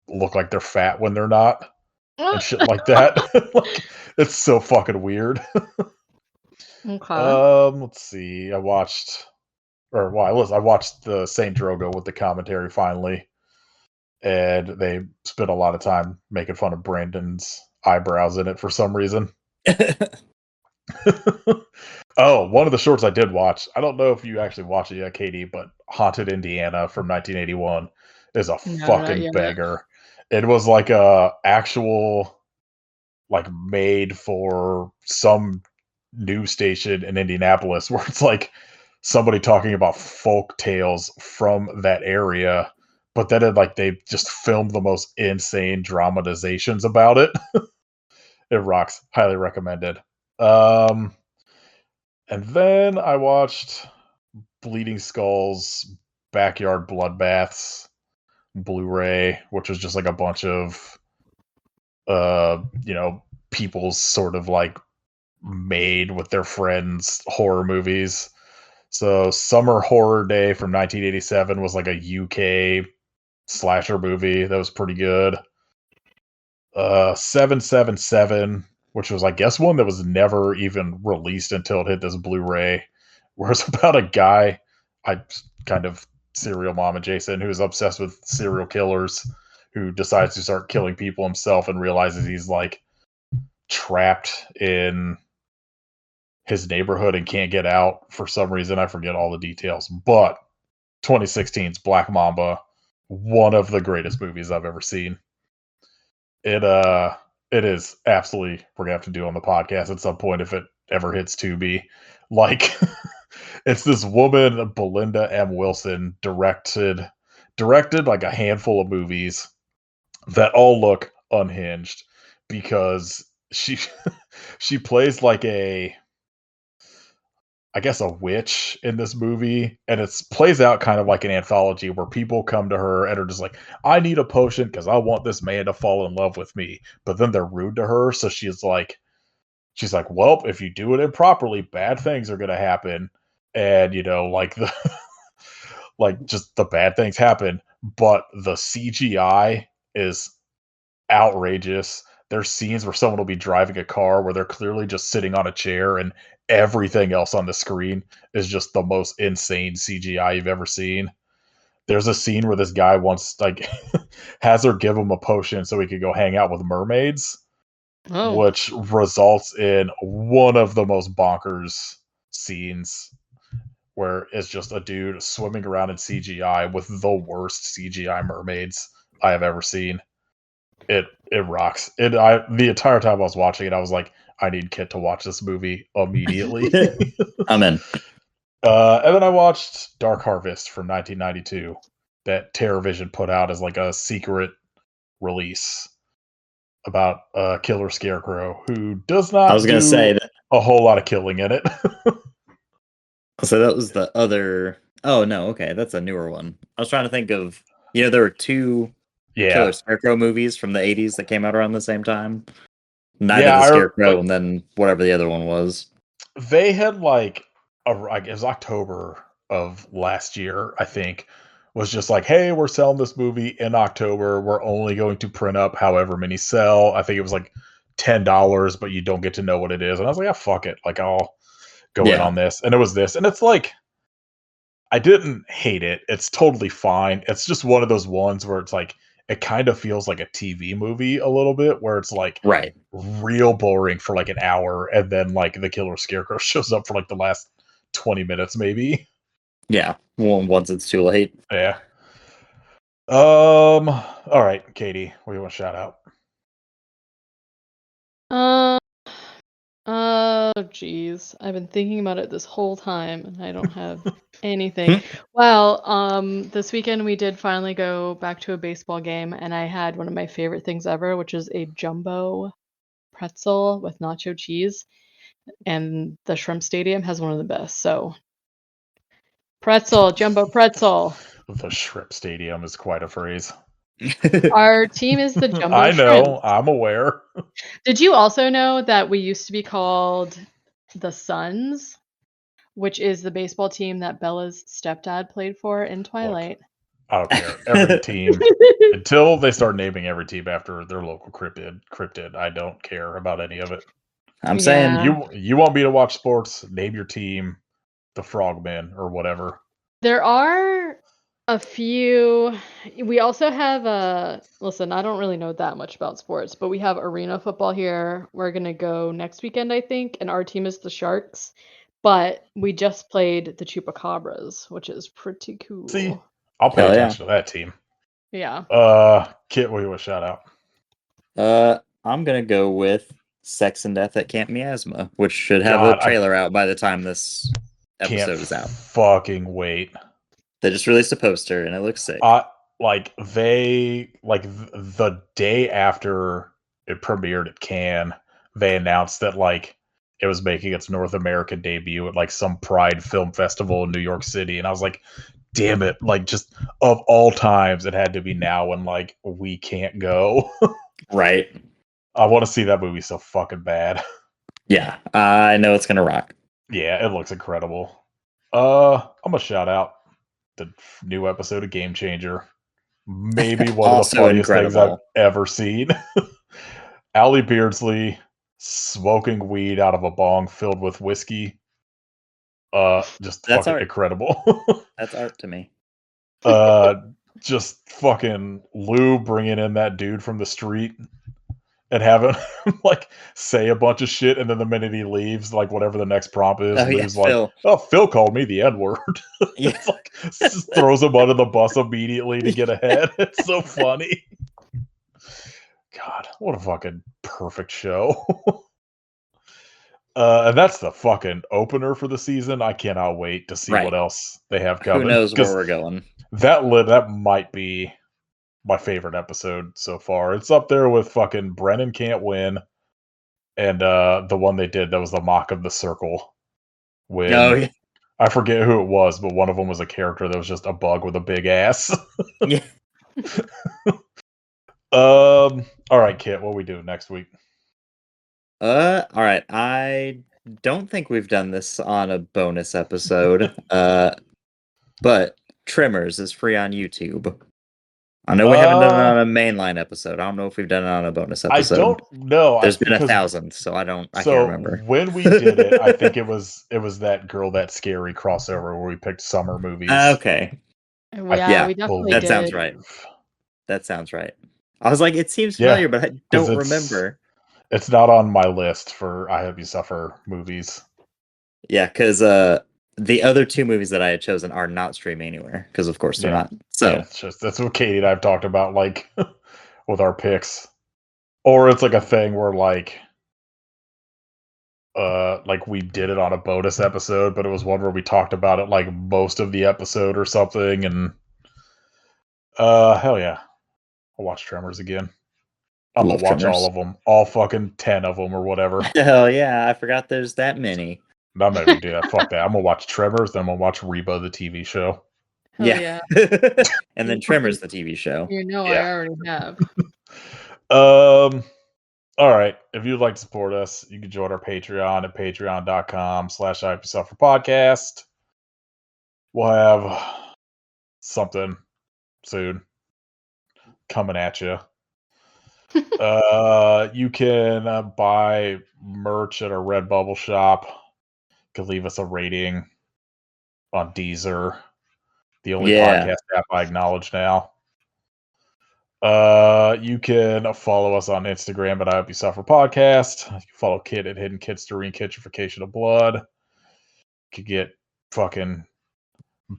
look like they're fat when they're not and shit like that. Like it's so fucking weird. Okay. Let's see. I watched the Saint Drogo with the commentary finally, and they spent a lot of time making fun of Brandon's eyebrows in it for some reason. Oh, one of the shorts I did watch. I don't know if you actually watched it yet, Katie, but Haunted Indiana from 1981 is a No, not fucking yet. beggar. It was like a actual like made for some news station in Indianapolis where it's like somebody talking about folk tales from that area, but then they just filmed the most insane dramatizations about it. It rocks. Highly recommended. Um, and then I watched Bleeding Skulls Backyard Bloodbaths Blu-ray, which was just like a bunch of people's sort of like made with their friends horror movies. So Summer Horror Day from 1987 was like a UK slasher movie that was pretty good. 777, which was I guess one that was never even released until it hit this Blu-ray, where it's about a guy, I kind of serial mom adjacent, who's obsessed with serial killers, who decides to start killing people himself and realizes he's like trapped in his neighborhood and can't get out for some reason. I forget all the details, but 2016's Black Mamba, one of the greatest movies I've ever seen. It is absolutely, we're gonna have to do on the podcast at some point if it ever hits Tubi. Like it's this woman, Belinda M. Wilson, directed like a handful of movies that all look unhinged because she she plays like I guess, a witch in this movie, and it plays out kind of like an anthology where people come to her and are just like, "I need a potion because I want this man to fall in love with me." But then they're rude to her, so she's like, "Well, if you do it improperly, bad things are gonna happen," and like the like just the bad things happen. But the CGI is outrageous. There's scenes where someone will be driving a car where they're clearly just sitting on a chair and everything else on the screen is just the most insane CGI you've ever seen. There's a scene where this guy wants like has her give him a potion so he could go hang out with mermaids, Oh. which results in one of the most bonkers scenes where it's just a dude swimming around in CGI with the worst CGI mermaids I have ever seen. It rocks. The entire time I was watching it, I was like, I need Kit to watch this movie immediately. I'm in. And then I watched Dark Harvest from 1992 that TerrorVision put out as like a secret release about a killer scarecrow who does I was not gonna say do that. a whole lot of killing in it. So that was the other. Oh no, okay, that's a newer one. I was trying to think of. There were two Killer Yeah. Scarecrow movies from the '80s that came out around the same time. Night of Yeah, the Scarecrow, like and then whatever the other one was. they had it was October of last year, I think, was just like, hey, we're selling this movie in October. We're only going to print up however many sell. I think it was like $10, but you don't get to know what it is. And I was like, ah, fuck it. Like, I'll go in Yeah, on this. And it was this. And it's like, I didn't hate it. It's totally fine. It's just one of those ones where it's like, it kind of feels like a TV movie a little bit, where it's like right. real boring for like an hour, and then like the killer scarecrow shows up for like the last 20 minutes, maybe. Yeah, well, once it's too late. Yeah. All right, Katie, what do you want to shout out? Uh, oh, geez. I've been thinking about it this whole time, and I don't have anything. Well, this weekend we did finally go back to a baseball game, and I had one of my favorite things ever, which is a jumbo pretzel with nacho cheese, and the Shrimp Stadium has one of the best. So, jumbo pretzel. The Shrimp Stadium is quite a phrase. Our team is the Jumbo I know, Shrimps. I'm aware. Did you also know that we used to be called the Suns, which is the baseball team that Bella's stepdad played for in Look, Twilight? I don't care. Every team, until they start naming every team after their local cryptid, I don't care about any of it. I'm saying, Yeah. You want me to watch sports? Name your team the Frogmen or whatever. There are a few. We also have listen, I don't really know that much about sports, but we have arena football here. We're gonna go next weekend, I think, and our team is the Sharks. But we just played the Chupacabras, which is pretty See, cool. I'll pay hell yeah. attention to that team. Yeah. Kit, what do you want to shout out? I'm gonna go with Sex and Death at Camp Miasma, which should have God, a I trailer out by the time this can't episode is out. fucking wait. They just released a poster and it looks sick. The day after it premiered at Cannes, they announced that like it was making its North American debut at like some Pride Film Festival in New York City, and I was like, damn it, like just of all times it had to be now when like we can't go. Right. I want to see that movie so fucking bad. Yeah, I know it's gonna rock. Yeah, it looks incredible. I'm gonna shout out the new episode of Game Changer. Maybe one of the Also funniest things I've incredible. ever seen. Allie Beardsley smoking weed out of a bong filled with whiskey. Just That's fucking art. incredible. That's art to me. uh, just fucking Lou bringing in that dude from the street and having him like say a bunch of shit, and then the minute he leaves, like whatever the next prompt is, Oh yeah, Lou's like, Phil. "Oh, Phil called me the N word." Yeah. It's like just throws him under the bus immediately to get ahead. It's so funny. God, what a fucking perfect show. And that's the fucking opener for the season. I cannot wait to see what Right. else they have Who coming. knows where Because we're going? that might be my favorite episode so far. It's up there with fucking Brennan Can't Win and the one they did that was the mock of the circle. when Oh yeah. I forget who it was, but one of them was a character that was just a bug with a big ass. Yeah. All right, Kit, what we do next week? All right. I don't think we've done this on a bonus episode. But Tremors is free on YouTube. I know we haven't done it on a mainline episode. I don't know if we've done it on a bonus I episode. don't know. There's been because 1,000, so I can't so remember. when we did it, I think it was that Girl That Scary crossover where we picked summer movies. Okay. Yeah, we definitely that did. sounds right. That sounds right. I was like, it seems Yeah, familiar, but I don't remember. It's not on my list for I Hope You Suffer movies. Yeah, because the other two movies that I had chosen are not streaming anywhere, because of course they're not. So yeah, it's just that's what Katie and I have talked about, like with our picks. Or it's like a thing where like we did it on a bonus episode, but it was one where we talked about it like most of the episode or something, and hell yeah. I'll watch Tremors again. I'm gonna watch all of them. All fucking 10 of them or whatever. Hell yeah, I forgot there's that many. I'm not gonna do that. Fuck that. I'm gonna watch Tremors, then I'm gonna watch Reba the TV show. Hell yeah. And then Tremors the TV show. I already have. All right. If you'd like to support us, you can join our Patreon at patreon.com/podcast. We'll have something soon coming at you. You can buy merch at our Redbubble shop. You can leave us a rating on Deezer, the only podcast app I acknowledge now. You can follow us on Instagram at I Hope You Suffer Podcast. You can follow Kid at Hidden Kidstery and Kitchification of Blood. You could get fucking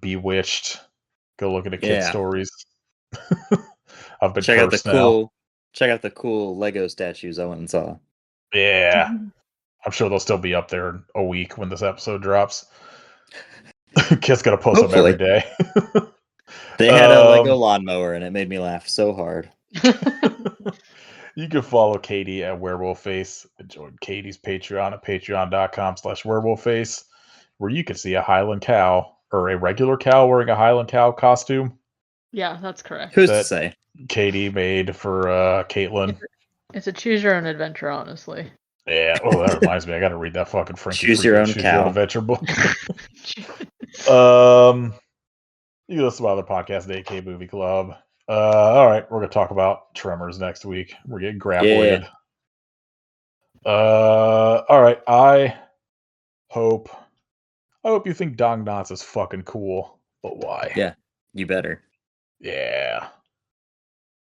bewitched. Go look at the kid stories. I've been cursed now. Check out the cool Lego statues I went and saw. Yeah. I'm sure they'll still be up there in a week when this episode drops. Kid's gonna post them every day. They had a Lego lawnmower and it made me laugh so hard. You can follow Katie at Werewolfface and join Katie's Patreon at patreon.com/werewolfface, where you can see a Highland cow or a regular cow wearing a Highland cow costume. Yeah, that's correct. Who's to say? Katie made for Caitlin. It's a choose your own adventure, honestly. Yeah. Oh, that reminds me. I got to read that fucking Frankie Choose your own adventure book. You can listen to other podcasts, the AK Movie Club. All right, we're gonna talk about Tremors next week. We're getting graboided. All right. I hope you think Dong Knots is fucking cool, but why? Yeah, you better. Yeah.